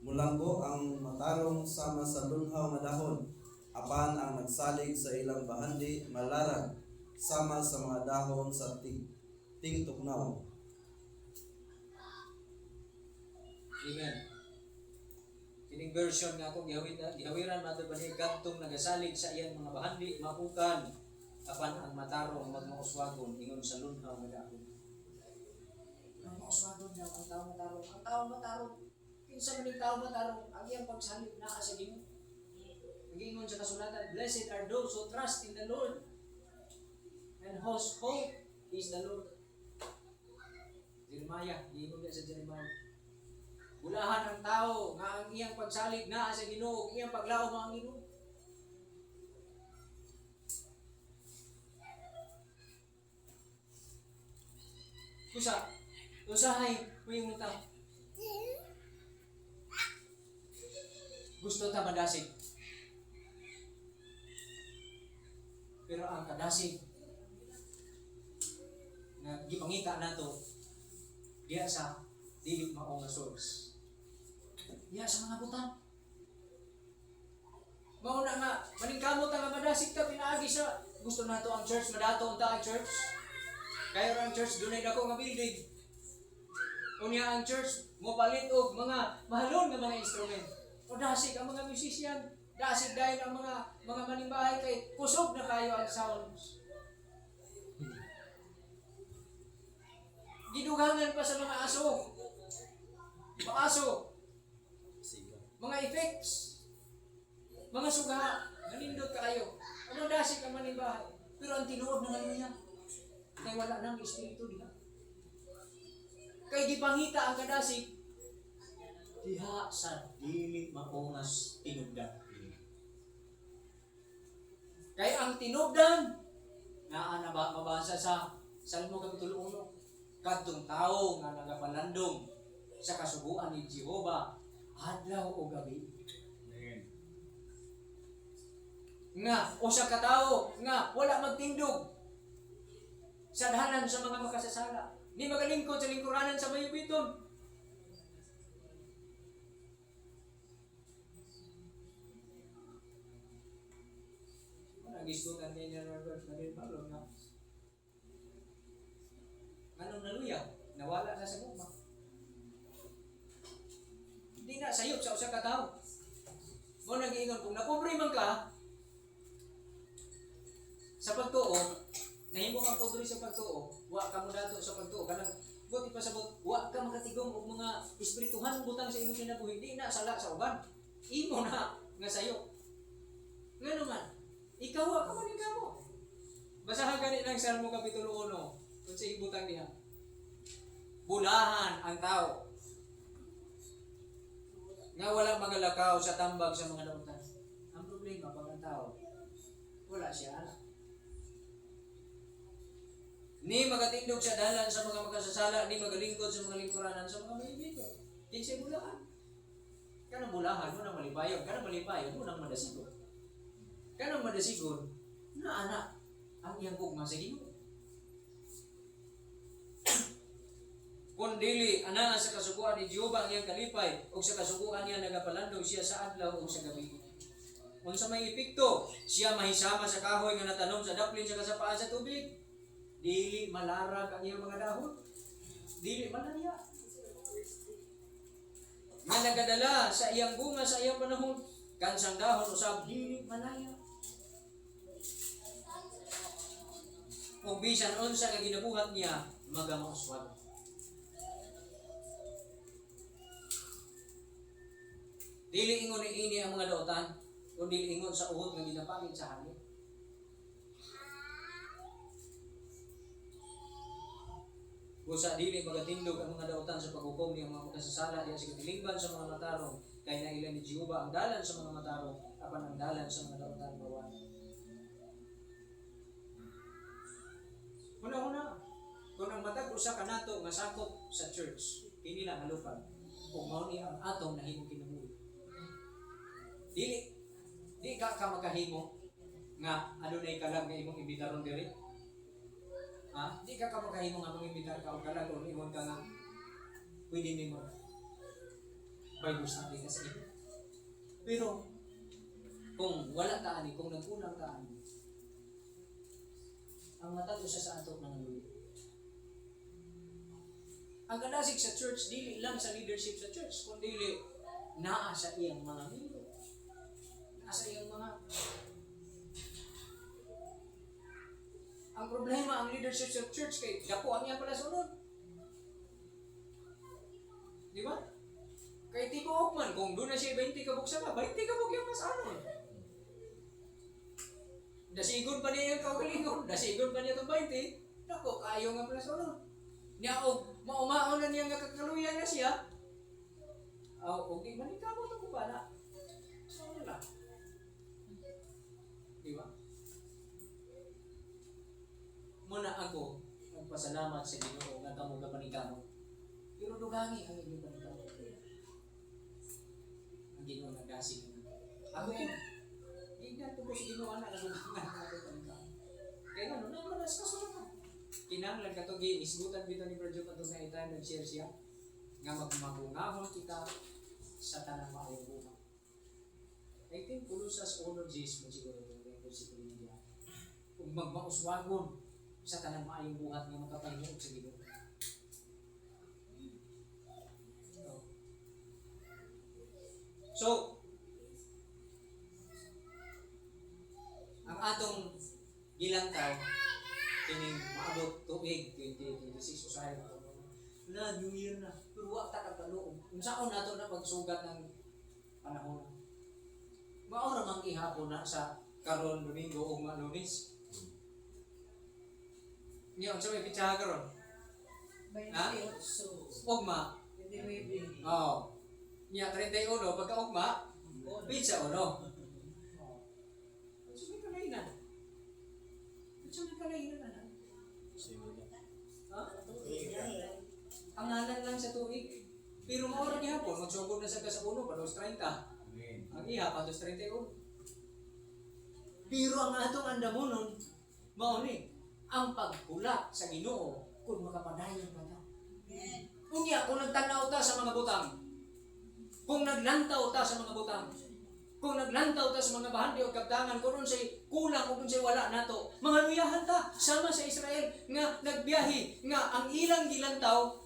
Mulanggo ang matarong sama sa lunhaw nga dahon, apan ang nagsalig sa ilang bahandi malarag sama sa mga dahon sa tingtugnaw. Amen. Kining version nga akong gihawiran mato ba ni kadtong nagasalig sa iyang mga bahandi mapukan apan ang matarong magmauswagon ingon sa lunhaw nga dahon. Ang mauswagon niya ang tao matarong. Ang tao matarong. Kinsa man ang tao matarong ang iyang pagsalig naa sa Ginoo. Nagingon sa kasulatan, blessed are those who trust in the Lord and whose hope is the Lord. Jeremiah, giingon niya sa Jeremiah. Bulahan ang tao nga ang iyang pagsalig naa sa Ginoo, ang iyang paglaom ang Ginoo. Usahay, may mo ta. Gusto ta madasig. Pero ang kadasig na gipangita nato diya sa dili mao nga source. Diya sa mga butang. Mao na nga maningkamot nga madasig ta pinaagi sa gusto nato ang church madato unta ang church. Kaya ang church dunay dako nga building. Unya ang church mo palit og mga mahalon nga mga instrument. O dasig ang mga musician, dasig dahil ang mga manimbahay kay kusog na kayo ang sounds. Gidugangan pa sa mga aso. Mga aso. Mga effects. Mga suga. Nanindot kayo. Ano dasig ang manimbahay? Pero ang tinuod na ngayon niya. Kaya wala nang espiritu diha. Kay gipangita ang kadasig diha sa dili maungas tinubdan. Kay ang tinubdan naa na ba mabasa sa Salmo kapitulo 1. Kadtong tawo nga nagapalandong sa kasubuan ni Jehova adlaw o gabi. Nga usa ka tawo nga wala magtindog sa dahanan sa mga makasasala. Ni magalingkod sa lingkuranan sa mayubiton. Nagistutan niya ng verse na rin malo na anong naluyaw? Nawala na sa guma. Hindi na sayop sa usa ka tawo. Mo nag-iingon kung napobre man ka sa pagtuo, nahimo kang pobre sa pagtuo, wa ka mo dato sa pagtuo kanang buti pa sabot wa ka makatigom og mga espirituhan butang sa imong kinabuhi di na sala sa uban. Imo na nga sayo. Ngano man? Ikaw ka man ikaw. Basahan gani lang Salmo kapitulo 1 kung sa ibutang diha. Bulahan ang tao nga wala magalakaw sa tambag sa mga dautan. Ang problema pag ang tao wala siya anak. Ni magatindog sa dalan sa mga makasasala, ni magalingkod sa mga lingkuranan sa mga mayibito. Kinsay bulahan. Kanang bulahan mo nang malipayon, kanang malipayon mo nang madasigon. Kanang madasigon, na anak ang iyang gugma sa Ginoo. Kung dili ana sa kasuguan ni Jehova ang iyang kalipay o sa kasuguan niya nagapalandong siya sa adlaw o sa gabi. Kung sa may epekto, siya mahisama sa kahoy nga natanom sa daplin sa kasapaan sa tubig. Dili malarag ang iyang mga dahon. Dili malaya. Nga nagadala sa iyang bunga sa iyang panahon, kansang dahon usab dili malaya. Kung bisan unsa nga ginabuhat niya, magamuswag. Dili ingon ni ini ang mga dautan, kundi ingon sa uhod nga ginapangit sa hangin. Busa dili magatindog ang mga dautan sa paghukom ni ang mga makasasala diya sa katilingban sa mga matarong kay nailan ni Jehova ang dalan sa mga matarong apan ang dalan sa mga dautan bawan. Una kung ang matag usa ka nato nga sakop sa church kini lang halupad kung mao ni ang atong nahimo kinabuhi. Di ka makahimo nga adunay kalag nga imong imbitaron diri. Di ka makahimo nga mangimbita ka o kalag o ingon ka nga pwede nimo Bible study ka sa iyo. Pero kung wala ka ani, kung nagkulang ka ani, ang matag usa sa ato ng luwi. Ang kadasig sa church dili lang sa leadership sa church, kundi naa sa iyang mga miyembro. Naa sa iyang mga. Ang problema ang leadership sa church kay dako ang iyang palasunod. Di ba? Kay tibuok man, kung doon na siya 20 kabuk sa ka, 20 kabuk yung mas ano. Dasigon pa niya yung kaugalingon, dasigon pa niya itong 20, naku, kayo nga pala sunod. Niya, o, maumaon na niya nga kakaluyan na siya, okay, manika mo ito ko ba na? So, wala. Di ba? Muna ako, nagpasalamat sa Ginoo nga kamo ka panikamo. Pero dugangi ang inyong panikamo. Ang Ginoo nagdasig. Ako po, hindi na ito po si Ginoo anak, nagugangan natin panikamo. Kaya ano, namalas ka sa naman. Kinanglan ka ito, isgutan bito ni Brad Joe katong na itayo, nag-share siya. Nga magmagungahon kita sa tanang maayong buha. I think Kulusas Honor Jesus mo siguro ito, kaya po si Kulidia. Kung magmauswagon sa tanang maayong buhat nga makapahinuog sa Ginoo. So, ang atong gilantaw, kining maabot tuig 2026 usahay na ito. Na, New Year na. Pero wak ta kagkaloob. Kung saan nato na pagsugat ng panahon. Maura mang ihapon na sa karon Domingo o Lunes. Ngayon, sa may pitsaha karon. Ha? Ugma. Oo. Niya, 31, pagka-ugma, pizza o no? Sa may kalainan. Sa may kalainan na. Ha? Ang ngalan lang sa tuig. Pero maura niya po, magsugod na sa kasa-uno, panos 30. Ang iha, panos 31. Pero ang atong andamonon, mauni, ang pagpula sa Ginoo kung makapadayon pa ta. Unya, kung nagtanaw ta sa mga butang, kung naglantaw ta sa mga butang, kung naglantaw ta sa mga bahandi o kabtangan, kung unsay kulang o unsay wala nato, mga luyahan ta sama sa Israel nga nagbiyahe nga ang ilang gilantaw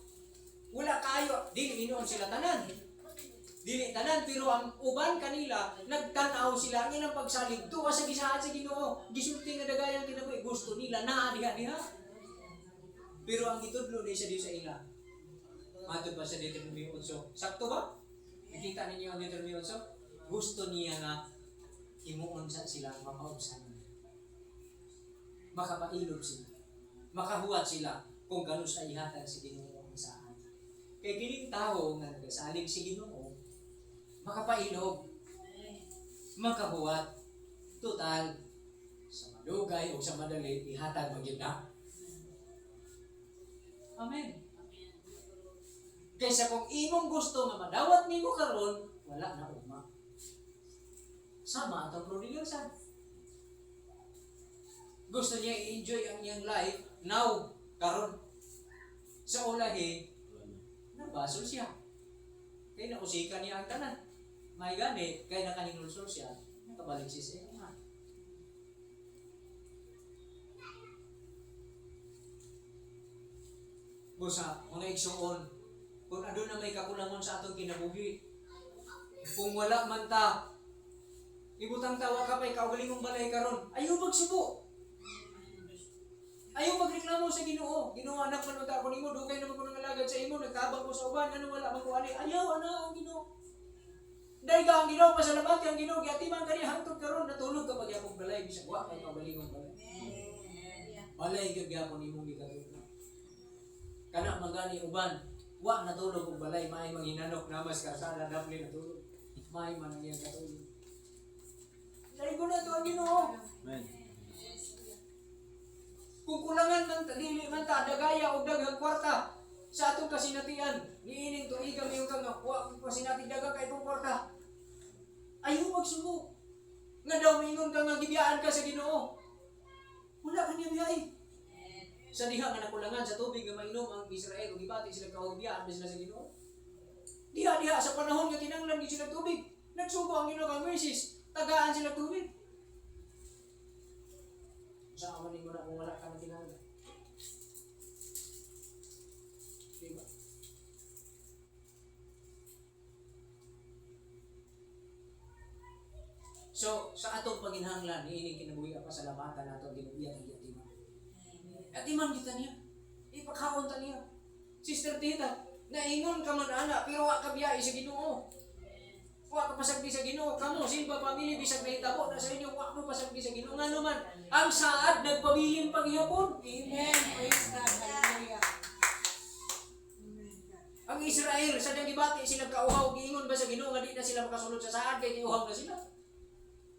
wala kayo, dili inoon sila tanan. Dili tanan, pero ang uban kanila nagtanaw sila ang ilang pagsalig tuwa sa gisaad sa Ginoo. Gisulti nga dagayang kinabuhi, gusto nila naa diha. Pero ang gitudlo ni sa Dios sa ila. Matod pa sa Deuteronomy 8. Sakto ba? Nakita ninyo ang Deuteronomy 8? Gusto niya nga himuon sa sila mapaubsan. Makapailog sila. Makahuwat sila kung gano'n sa ihatag si Ginoo ang saan. Kaya kining tao nga nagasalig si Ginoo, makapailog, makahuwat, total, sa madugay o sa madali, ihatag magyud na. Amen. Kaysa kung imong gusto nga madawat nimo karon, wala na ugma. Sama atong prodigalsan. Gusto niya i-enjoy ang iyang life now, karon. Sa ulahi, nabasol siya. Kaya nausika niya ang tanan. May gani, kaya nakahinulsol siya, nakabalik siya sa iyang man. Busa, mga igsuon, kung ano na may kakulangan sa atong kinabuhi, kung wala man ta, ibutang tawa ka pa'y kaugalingong balay karon, ayaw magsubo. Ayaw magreklamo sa Ginoo. Ginoo, anak man ako nimo, dugay naman ko ng alagad sa imo, nagtabang ko sa uban, ano wala man ko ani. Ayaw, ana ang Ginoo. Dahil ka ang Ginoo, pasalabati ang Ginoo, giatiman ka niya, hangtod karon natulog ka pag yapong balay, bisag wa kay kaugalingong balay. Balay ka gyapon imong gikatulog. Kana magani uban, wa natulog og balay, maay manghinanok namas karsada dapli natulog. Maay man ang iyang katulog. Dahil ko na to ang Ginoo. Amen. Kung kulangan man dili man ta dagaya og daghang kwarta sa atong kasinatian, niining tuig kami yung kang wa kasinati daghang kay itong kwarta. Ayaw magsubo. Nga daw mingon ka nga gibiyaan ka sa Ginoo. Wala ka niya biyay. Sa diha nga nakulangan sa tubig nga mainom ang Israel ug gibati sila kaugbyaan sila sa Ginoo. Diha sa panahon nga kinahanglan gid sila tubig. Nagsubo ang Ginoo kang Moses, tagaan sila tubig. Saan man mo na kung wala ka na tinala. Diba? So, sa atong paginhanglan, niining kinabuhi pa sa lamatan nato ginubiyan ang yatiman. Yatiman kita niya. Ipaghaon ta niya. Sister Tita, naingon ka man ana, pero wa ka biyahe sa Ginoo. Wa ka pasagdi sa Ginoo. Kamo simba pamilya bisag nahitabo na sa inyo, wa mo pasagdi sa Ginoo. Nga naman, ang saad nagpabilin paghihapon. Amen. Praise God. Hallelujah. Amen. Ang Israel sa gibati sila kauhaw, giingon ba sa Ginoo nga di na sila makasulod sa saad kay giuhaw na sila.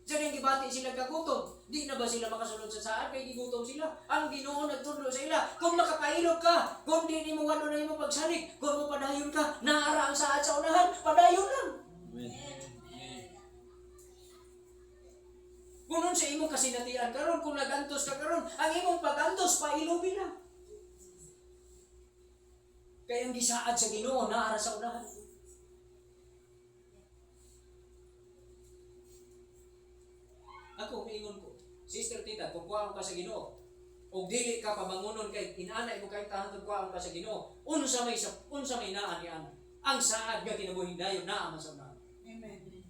Sa gibati sila kagutom, di na ba sila makasulod sa saad kay gigutom sila. Ang Ginoo nagtudlo sa ila, kung makapailog ka, kung di nimo walo na imo pagsalig, kung mo padayon ka, naara ang saad sa unahan, padayon lang. Amen. Kung sa imong kasinatian karon, kung nagantos ka karon, ang imong pagantos pailubi lang. Kaya ang gisaad sa Ginoo naara sa unahan. Ako, maingon ko, Sister Tita, kung kuhaan ka sa Ginoo, o dili ka pamangunon kay inaanay mo kahit tahan kung kuhaan ka sa Ginoo, unsa may naan ni ana. Ang saad nga kinabuhi dayon naa man sa unahan. Amen.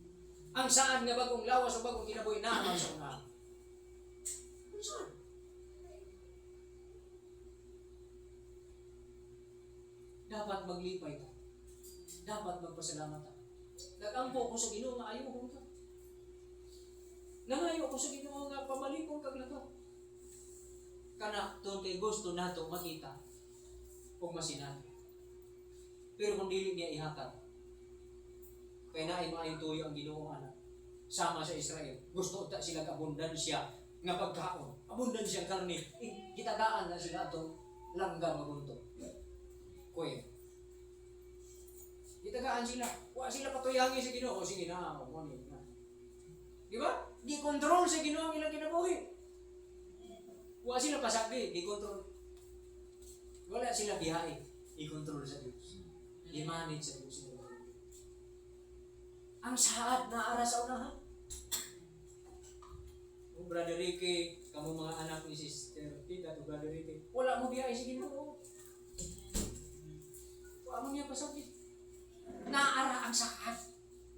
Ang saad nga bagong lawas o bagong kinabuhi naa man sa unahan. Unsa? Dapat maglipay ta. Dapat magpasalamat ta. Nagampo ko sa Ginoo nga ayuhon ka. Nangayo ko sa Ginoo nga pamalikon kag lato. Kana tong kay gusto nato makita ug masinati. Pero kung dili niya ihatag, kay naay maayong tuyo ang Ginoo ana. Sama sa Israel, gusto ta sila abundansya nga pagkaon. Abundansya karne, kitagaan na sila ato langgam magunto. Kuya. Kitagaan sila. Wa sila patuyangi sa Ginoo, sige na, mo ni na. Di ba? Di kontrol sa Ginoo ang ilang kinabuhi. Wa sila pasagdi, di kontrol. Wala sila biyahe, di kontrol sa Diyos. Di manage sa Diyos. Ang saad na ara sa unahan. O Brother Ricky, kamo mga anak ni Sister Tita, o Brother Ricky, wala mo biyahe sa Ginoo. Wa mo niya pasagdi. Naara ang saad.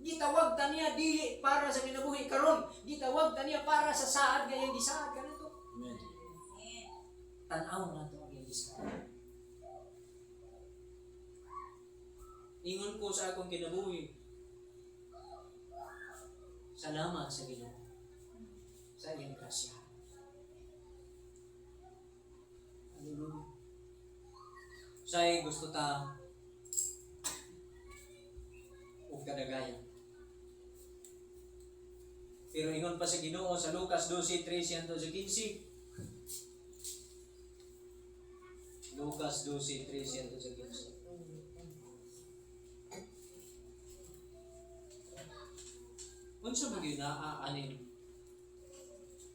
Gitawag ta niya dili para sa kinabuhi karon. Gitawag ta niya para sa saad gayang gisaad kanito. Amen. Tan-aw nato ang iyang gisaad. Ingon ko sa akong kinabuhi. Salamat sa Ginoo. Sa iyang grasya. Hallelujah. Say gusto ta og kadagayan. Pero ingon pa sa Ginoo sa Lucas 12:3-15. Lucas 12:3-15. Unsa man gyud naaanin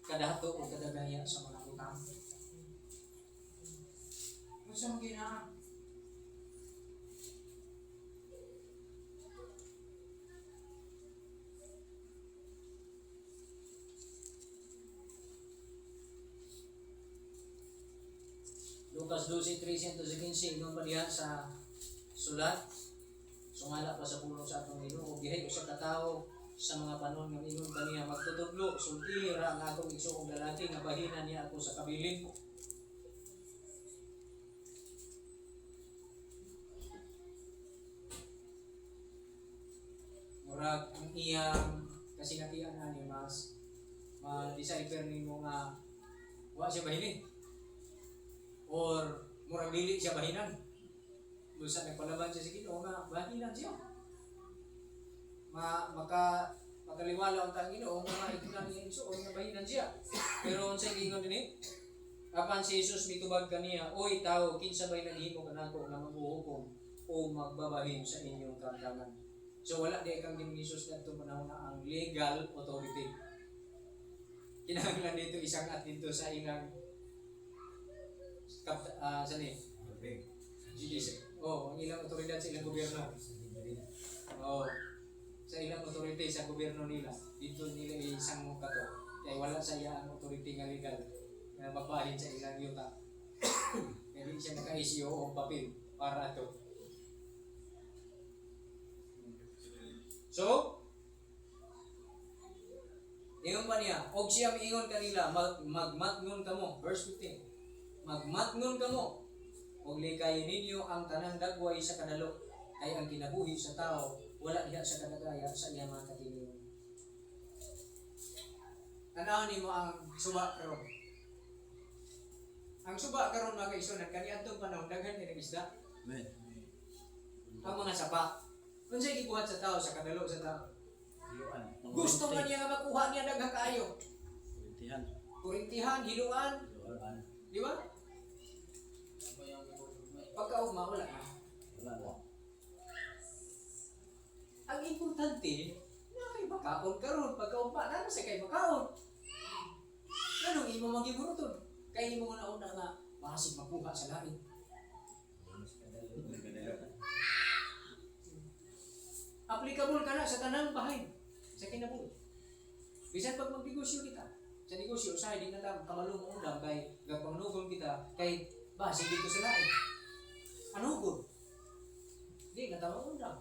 kadato o kadagaya sa mga utang? Unsa man gyud naa? Lucas 12:3-15 ingon pa diha sa sulat. Sumala pa sa pulong sa atong Ginoo, gihay ko sa katawo sa mga panon nga ingon kaniya magtutudlo sultira ang akong igsuong lalaki nga bahinan niya ako sa kabilin ko. Murag ang iyang kasinatian ani mas ma-decipher nimo nga wa siya bahinin or murag dili siya bahinan. Busa nagpalaban siya sa Ginoo nga bahinan siya. Makaliwala ang Ginoo nga itunang iyang igsuon nga bahinan siya. Pero unsay giingon dinhi? Apan si Jesus mitubag kaniya, "Oy tao, kinsa bay naghimo kanako nga maghuhukom o magbabahin sa inyong kamtangan?" So wala di kang Ginoong Jesus dito panahon na ang legal authority. Kinahanglan dito isang at dito sa ilang sani? Ang ilang otoridad sa ilang gobyerno. Sa ilang authority sa gobyerno nila. Dito nila isang kato. Kaya wala sa iya ang authority nga legal. na magbahin sa ilang yuta. Hindi siya naka-issue o papel para ito. So, ingon pa niya, og siya miingon kanila, magmatngon kamo, verse 15. Magmatngon kamo, og likayin ninyo ang tanang dagway sa kadalo, ay ang kinabuhi sa tao, wala diha sa kadagaya sa iyang mga katilingon. Tanaw nimo ang suba karon. Ang suba karon mga kaigsoon, kaniadtong panahon daghan ni isda. Amen. Ang mga sapa. Unsay gibuhat sa tao sa kadalo sa tao? Hiluan. Gusto man niya nga makuha niya daghang kaayo. Kurintihan. Kurintihan, hiluan, Hiluan. di ba? Pagkaugma wala na. Wala na. Ang importante, na kay makaon karon pagkaugma na sa kay makaon. Anong imo magiburuton? Kay imo na una nga masig makuha sa lain. Applicable ka na sa tanang bahay sa kinabuhi. Bisan pag magnegosyo kita, sa negosyo usahay di na ta kamalong undang kay gapangnugon kita kay base dito sa lain. Anugon? Di na ta undang.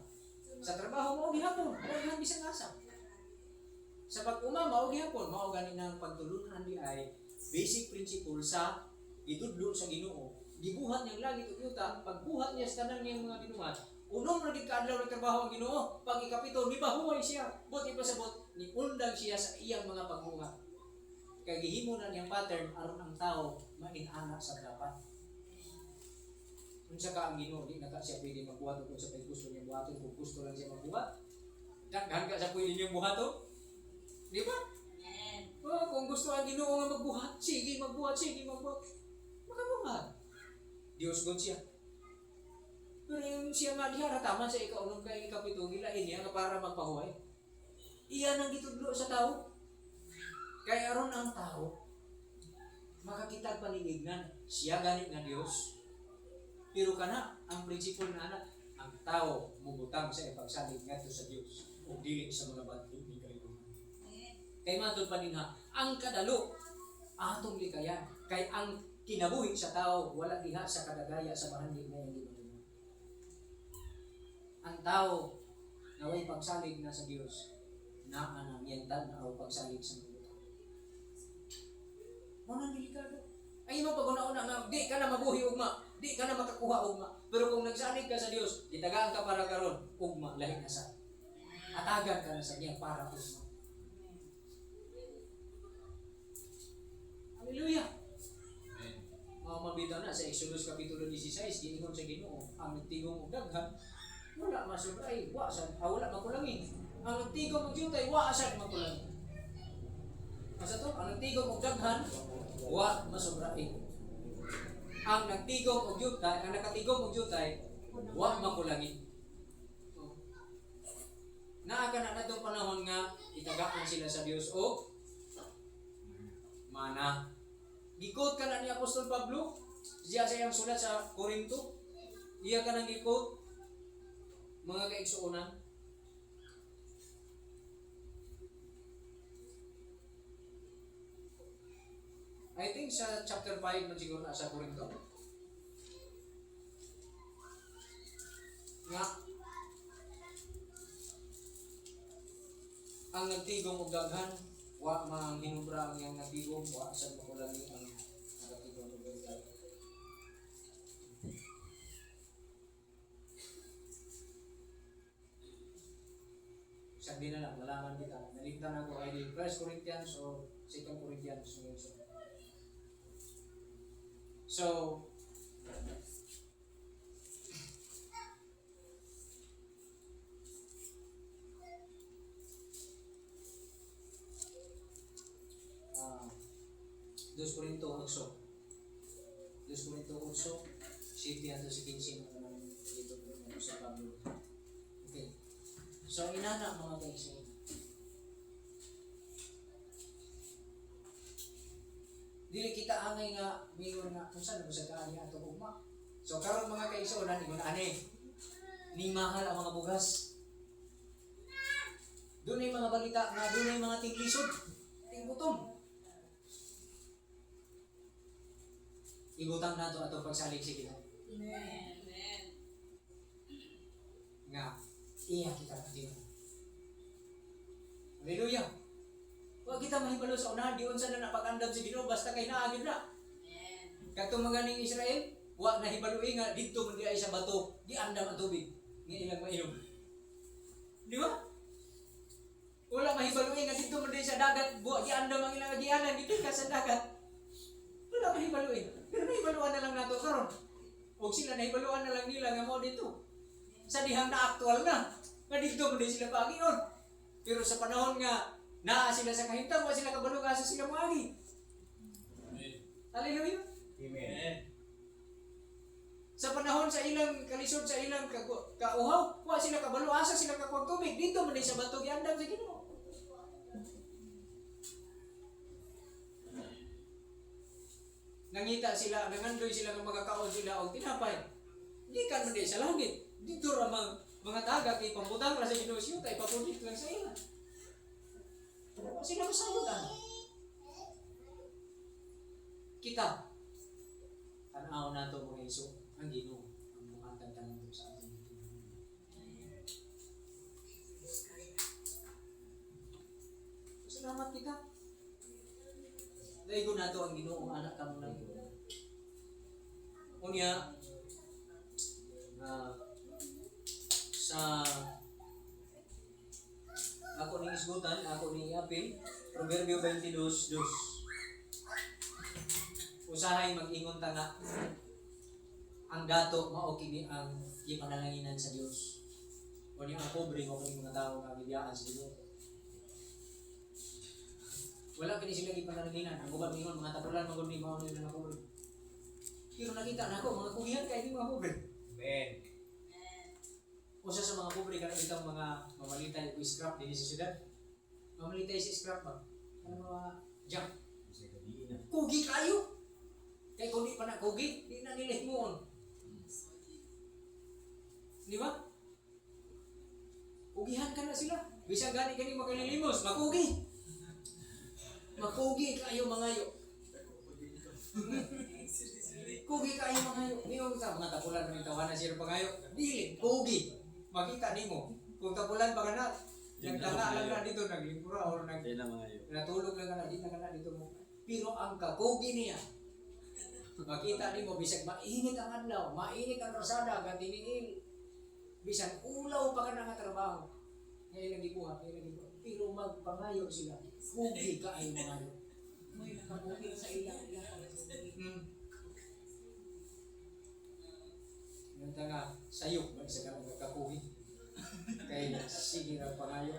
Sa trabaho mo gihapon, wala bisan asa. Sa pag-uma mao gihapon, mao gani nang pagtulunan di ay basic principle sa idudlo sa Ginoo. Gibuhat niyang langit ug yuta, pagbuhat niya sa tanang niyang mga binuhat. Unong ra gid kaadlaw nagtrabaho ang Ginoo, pag ikapito mibahuway siya. Buti pa sabot ni undang siya sa iyang mga pagbuhat. Kay gihimo na niyang pattern aron ang tao main-ana sa dapat. Unsa ka ang Ginoo, di na ka siya pwede magbuhat kung sa gusto niya buhaton, kung gusto lang siya magbuhat. Daghan ka sa pwede niyang buhaton. Di ba? Oh, kung gusto ang Ginoo nga magbuhat, sige magbuhat, sige magbuhat. Makabuhat. Diyos God siya. Pero yung siya nga diha tama sa ikaunong kay ikapito gilain niya nga para magpahuway. Iyan ang gitudlo sa tao. Kaya aron ang tao makakitag paninignan siya ganit nga Dios. Pero kana ang prinsipyo na anak, ang tao mubutang sa ipagsalig ngadto sa Dios ug dili sa mga badlong ni kalibutan. Kay matod pa dinha, ang kadalo atong likayan kay ang kinabuhi sa tao wala diha sa kadagaya sa bahanlig na iyang ginuno. Ang tao na way pagsalig na sa Dios na anamyentan na o pagsalig sa mga tao. Mo delikado. Ay mo pag-una-una nga di ka na mabuhi ugma, di ka na makakuha ugma. Pero kung nagsalig ka sa Dios, gitagaan ka para karon ugma lahi na sa. Atagan ka na sa niya para ugma. Hallelujah. Mga mabita na sa Exodus Kapitulo 16, giingon sa Ginoo, ang nagtigong og daghan wala masubray, wala makulangin. Ang nagtigong og jutay, wa asad makulangin. Asa to? Ang nagtigong og daghan, wa masubray. Ang nagtigong og jutay, ang nakatigong og jutay, wa makulangin. Naa ka na natong panahon nga itagaan sila sa Dios o mana. Gikot ka na ni Apostol Pablo, siya sa iyang sulat sa Korinto, iya ka nang gikot, mga kaigsuonan. I think sa chapter 5 man siguro na sa Korinto. Nga, ang nagtigong og daghan, wa mang hinubra ang iyang natigong, wa sa makulangin ang nakatigong og daghan. Sabi na lang, malaman kita. Naligtan ako ay 1 Corinthians o 2 Corinthians. So, Dos Corinto 8. Dos Corinto 8, 7 hanggang 15 naman dito sa Pablo. Okay. So, inana mga kaigsoon. Dili kita angay nga mingon nga kung saan mo sa kaanya ato ugma. So karon mga kaigsoon ingon ani ni mahal ang mga bugas. Dunay mga balita nga dunay mga tinglisod, tinggutom. Ibutang nato ato pagsalig sa Ginoo. Amen. Nga iya kita pati. Hallelujah. Wa kita mahibalo sa unahan di unsa na napagandam si Ginoo basta kay naagid na. Katong maganing Israel, wa na hibaluin nga didto man di ay sa bato, di andam ang tubig. Nga ilang mainom. Di ba? Wala mahibaluin nga dito man di sa dagat, buwa di andam ang ilang agianan dito ka sa dagat. Wala mahibaluin. Pero nahibaluan na lang nato karon. Og sila nahibaluan na lang nila nga mo dito. Sa dihang na aktual na. Nga dito man di sila pagion. Pero sa panahon nga naa sila sa kahintang, wa sila kabalo nga sa sila moagi. Hallelujah. Amen. Sa panahon sa ilang kalisod sa ilang kauhaw, wa sila kabalo asa sila kakuha tubig dito man di sa bato giandam sa Ginoo. Nangita sila, nangandoy sila nga magakaon sila og tinapay. Di kan man di sa langit. Dito ra mga taga kay pambutang ra sa Ginoo siyo kay papulit lang sa ila. Wa sila masayudan. Kita tanaw nato mga iso ang Ginoo ang muhatag tanan sa atin. Salamat kita. Daigo nato ang Ginoo ang anak kamo lang. Unya sa ako ning isgutan, ako ning apil, Proverbio 22:2. Usahay mag-ingon ta nga ang dato mao kini ang ipanalanginan sa Dios. O ang pobre mo kini mga tao nga bibiyaan sa Ginoo. Wala kini sila ipanalanginan. Ang uban mingon mga tapulan magud ni mao nila na pobre. Pero nakita nako mga kugihan kay di mga pobre. Amen. Usa sa mga pobre kana itong mga mamalitay o scrap dinhi sa syudad. Mamalitay si scrap ba? Ano mga junk. Kugi kayo. Kaya kung di pa na kugi, di na nila himuon. Di ba? Kugihan ka na sila. Bisang gani kani makalilimos, makugi. Makugi kayo mangayo. Kugi kayo mangayo. Di mo sa mga tapulan ng tawanan siya pangayo. Dili, kugi. Makita nimo. Kung tapulan pa ka na, nagtanga lang na dito, naglimpura o natulog lang ka na dito mo. Pero ang kakugi niya, makita nimo bisag mainit ang adlaw, mainit ang rasada, gatiniil. Bisag ulaw pa ka na nga trabaho. Ngayon nagikuha. Pero magpangayo sila. Kugi ka ay mangayo. May nakabukit sa ilang. Yung tanga, sayok ba isa ka nagkakugi? Kaya sige ang pangayo.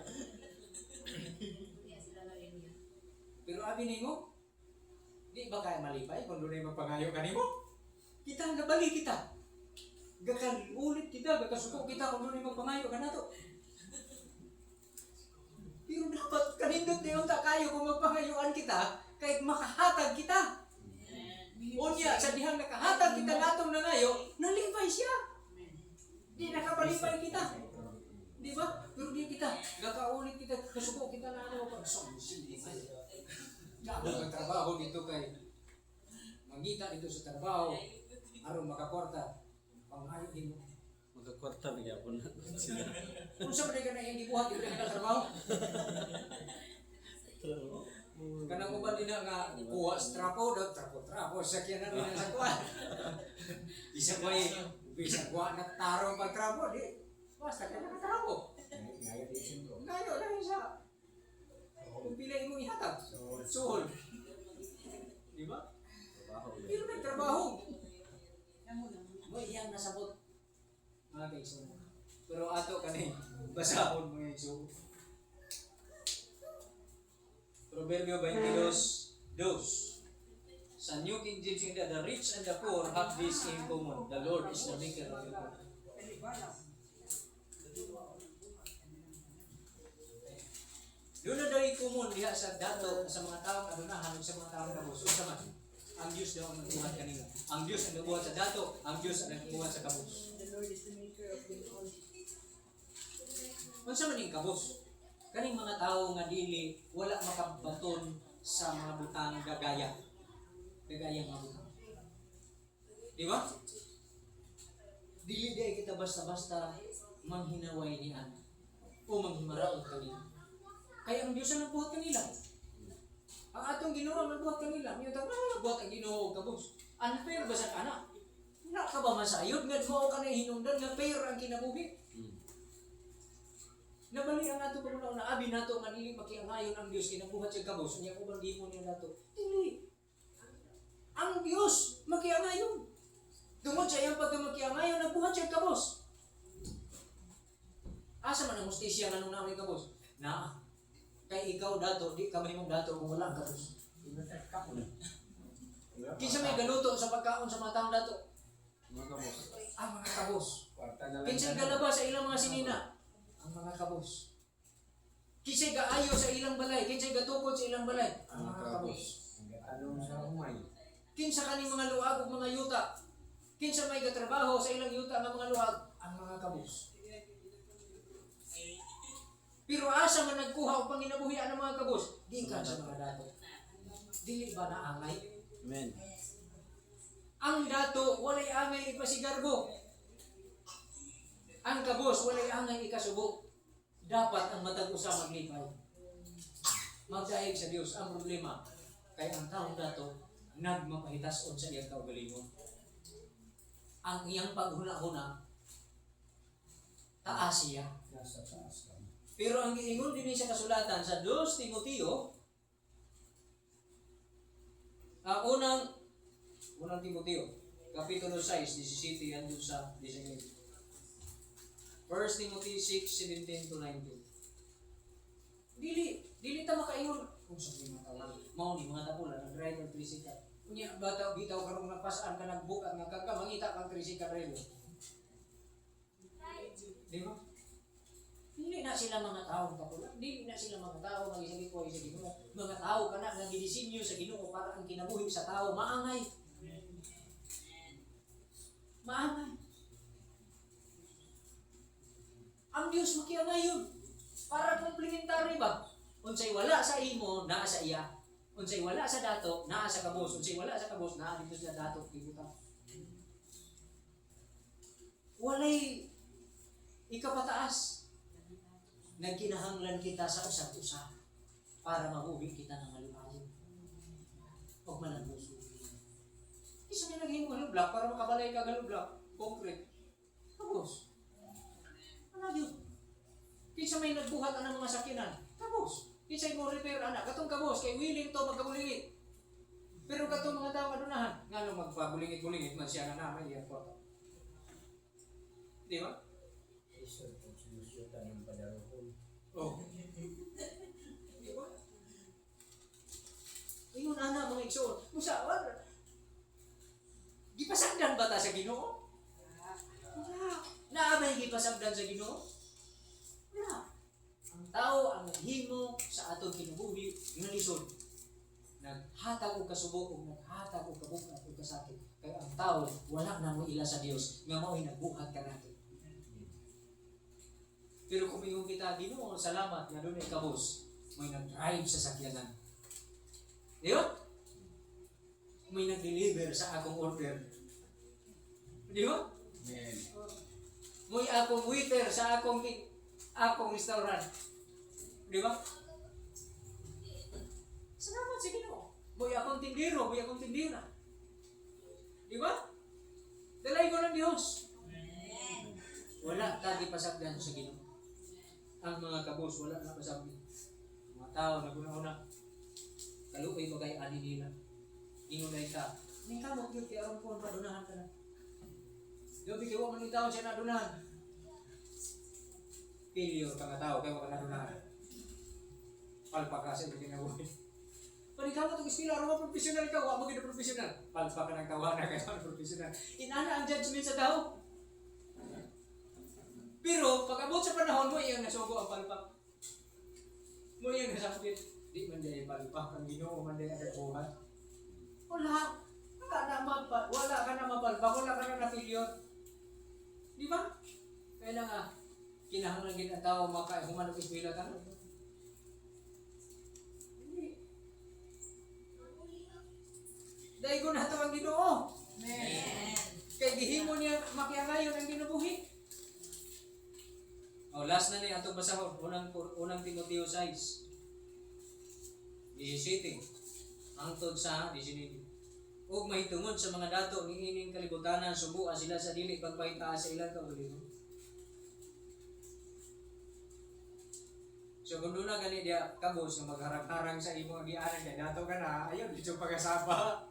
Pero abi nimo, di ba kaya malipay kung doon ay magpangayo ka nimo? Kita nabali kita. Gakan ulit kita, gakasuko kita kung doon ay magpangayo ka na to. Pero dapat kanindot na yung takayo kung magpangayuan kita, kahit makahatag kita. Unya, sa dihang nakahatag kita natong nangayo, nalipay siya. Di nakapalipay kita. Di ba? Pero di kita, gakaulit kita, kasuko kita na ano, dapat ang trabaho dito kay mangita dito sa trabaho aron makaporta pangayo din mo Magkakwarta na gyapon na sila. kung sa ka na hindi buhat dito na trabaho kanang uban din na nga kuha sa trapo sakyan na rin sa kuha bisa kuha na tarong pagtrapo di basta ka nakatrapo ngayon lang siya kung pilay mo ihatag suhol di ba? Pero nagtrabaho mo iyang nasabot mga kaiso pero ato kani basahon mga kaiso Proverbio 22:2 sa New King James yung the rich and the poor have this in common, the Lord is the maker of the poor. Doon na daw i-common diha sa dato sa mga taong adunahan sa mga taong kabus. Unsa man? Ang Dios daw ang nagbuhat kanila. Ang Dios ang nagbuhat sa dato, ang Dios ang nagbuhat sa kabus. The Lord is the maker of them all. Unsa man ning kabus? Kaning mga tawo nga dili wala makabaton sa mga butang gagaya. Gagaya mga butang. Di ba? Dili di kita basta-basta manghinaway ni Ana o manghimaraot kanila. Kaya ang Diyos ang nagbuhat kanila. Ang atong Ginoo nagbuhat kanila. Ngayon tayo, nagbuhat ang Ginoo kabus. Unfair ba sa kana? Wala ka ba masayod? Nga mo ka na hinungdan nga fair ang kinabuhi. Nabali ang ato pag na abi nato nga dili makiangayon ang Dios kinabuhat siya kabus. Unya ko bang gimo niya nato? Dili. Ang Dios makiangayon. Tungod sa iyang pagkamakiangayon nagbuhat siya kabus. Asa man ang hustisya nga nung namin kabus? Na kay ikaw dato, di ka mahimong dato kung wala ka kabus. Kinsa may galuto sa pagkaon sa mga taong dato? Mga kabos. Ang mga kabus. Kwarta na lang. Kinsa galaba sa ilang mga sinina? Ang mga kabus. Kinsa gaayo sa ilang balay? Kinsa gatukod sa ilang balay? Ang mga kabus. Anong sa umay? Kinsa kaning mga luag ug mga yuta? Kinsa may gatrabaho sa ilang yuta nga mga luag? Ang mga kabus. Pero asa man nagkuha og panginabuhian ng mga kabus? Di ka sa mga dato. Dili ba na angay? Amen. Ang dato walay angay ipasigarbo. Ang kabus walay angay ikasubo. Dapat ang matag usa maglipay. Magdaig sa Dios ang problema kay ang taong dato nagmapahitas-on sa iyang kaugalingon. Ang iyang paghuna-huna taas siya. Nasa taas ka. Pero ang giingon din sa kasulatan sa 2 Timoteo, ang unang Timoteo, Kapitulo 6, 17 yan dun sa 19. 1 Timothy 6, 17 to 19. Dili ta makaingon kung sa mga tawag. Mao ni mga tapula ng driver tricycle. Unya bata bitaw karong nagpasaan ka nagbukat nga kagka mangita kang tricycle relo. Di ba? Dili na sila mga tao tapula. Dili na sila mga tao magisabi ko sa Ginoo. Mga tao kana nga gidisenyo sa Ginoo para ang kinabuhi sa tao maangay. Maangay. Ang Dios makiangayon para komplementary ba? Unsay wala sa imo, naa sa iya. Unsay wala sa dato, naa sa kabos. Unsay wala sa kabos, naa dito sa dato, tibuta. Walay ikapataas. Nagkinahanglan kita sa usap-usap para mabuhi kita ng malupayo. Huwag mananguso. Isa may naghing block para makabalay ka block. Concrete. Tapos. Ano yun? Kinsa may nagbuhat ang mga sakinan. Tapos. Kinsa mo repair anak. Katong kabos. Kay willing to magkabulingit. Pero katong mga tao adunahan. Nga nung magpabulingit-bulingit man siya na naman. Iya po. Di ba? Oh. Di ba? Ingon ana mga igsoon. Musawar. Gipasagdan ba ta sa Ginoo? Wala. Naabay gipasagdan sa Ginoo? Wala. Ang tao ang naghimo sa atong kinabuhi nga lisod. Naghatag og kasubo ug naghatag og kabugat ug kasakit. Kaya ang tao wala na mo ila sa Dios nga mao'y nagbuhat kanato. Pero kung mayroon kita, Ginoo, salamat nga doon ay kabos. May nag-drive sa sakyanan. Di ba? May nag-deliver sa akong order. Di ba? Amen. May akong waiter sa akong restaurant. Di ba? Salamat sa Ginoo. May akong tindero, may akong tindera. Di ba? Dalay ko ng Diyos. Wala tagi pasagdan sa Ginoo. Ang mga kabos, wala na pasabi. Mga tao na guna-una, kalupay bagay ani nila. Ingon na ita, may kamot yun, kaya aron po, padunahan ka na. Dobi kayo man yung tao siya nadunahan. Failure ka nga tao, kaya waka nadunahan. Palpa ka sa ibig ginabuhin. Pari ka mo itong estilo, aron mo professional ka, wak mo gina professional. Palpa ka ng tawa na kaya professional. Inana ang judgment sa tao. Pero pag abot sa panahon mo, iyang nasugo ang palpak. Mo iyang nasakit. Di man dahil palpak ang Ginoo, man dahil ang buhat. Wala. Wala ka na mapalpak, wala ka na na-failure. Di ba? Kaya nga, kinahanglan din ang tao humanong iswila ka. Dahil ko na ito ang Ginoo. Amen. last na ni atong basahon, unang Timoteo 6. 17 hangtod sa 19. Ug mahitungod sa mga dato niining kalibutanan subuan sila sa dili pagpahita sa ilang kaugalingon. So kung doon na gani dia kabos nga magharang-harang sa imo agianan kay dato ka na, ayaw dito pagasapa.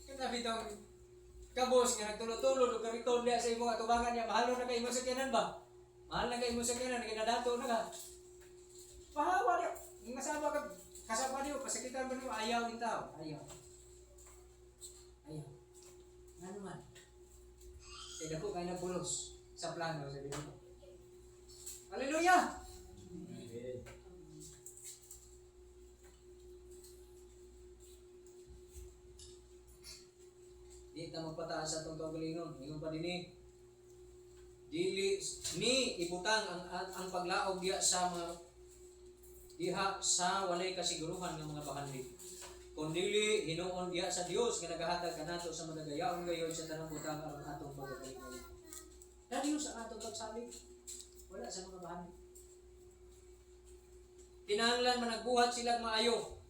Kaya bitong kabos nga nagtulo-tulo do kariton dia sa imo atubangan niya, mahal na kay imo sakyanan ba? Mahal na kay imo sakyanan kinadato na ka. Pahawa dia, masama ka kasapa niyo pasakitan ba niyo ayaw din tao, ayaw. Ayaw. Ano man? Kaya dako kay nabulos sa plano sa Ginoo. Hallelujah! Amen. Di ta magpataas sa itong kaugalingon. Ingon pa din dili ni ibutang ang paglaog diha sa mga diha sa walay kasiguruhan ng mga bahanlig. Kundili hinuon diha sa Dios nga nagahatag kanato sa madagayaon gayon sa tanang butang aron atong pagkalingon. Na Dios ang atong pagsalig. Wala sa mga bahanlig. Kinahanglan man nagbuhat silang maayo.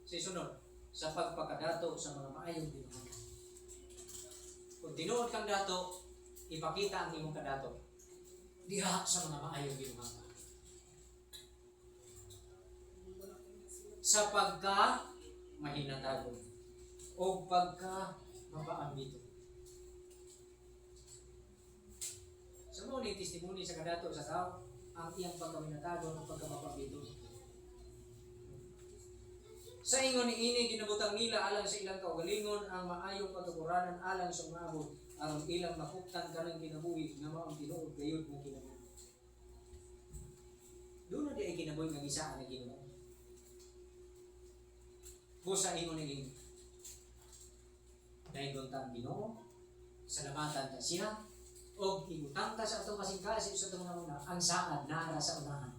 Sisunod sa pagpakadato sa mga maayong ginagawa. Kung tinuod kang dato, ipakita ang imong kadato diha sa mga maayong ginagawa. Sa pagka mahinatagon o pagka mapaambito. Sa mo ni testimony sa kadato sa tao ang iyang pagkaminatagon o pagkamapambito. Sa ingon ni ini ginabutang nila alang sa ilang kaugalingon ang maayong pagkakuranan alang sa umabot aron ilang makuptan kanang kinabuhi nga mao ang tinuod gayud nga kinabuhi. Doon na di ay kinabuhi nga gisaan na Ginoo. Busa ingon ni ini. Dayon ta ang Ginoo, salamatan ta siya og ibutang ta sa atong kasing-kasing sa atong mga ang saad naa sa unahan.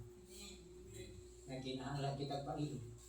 Nga kinahanglan kitag pailog.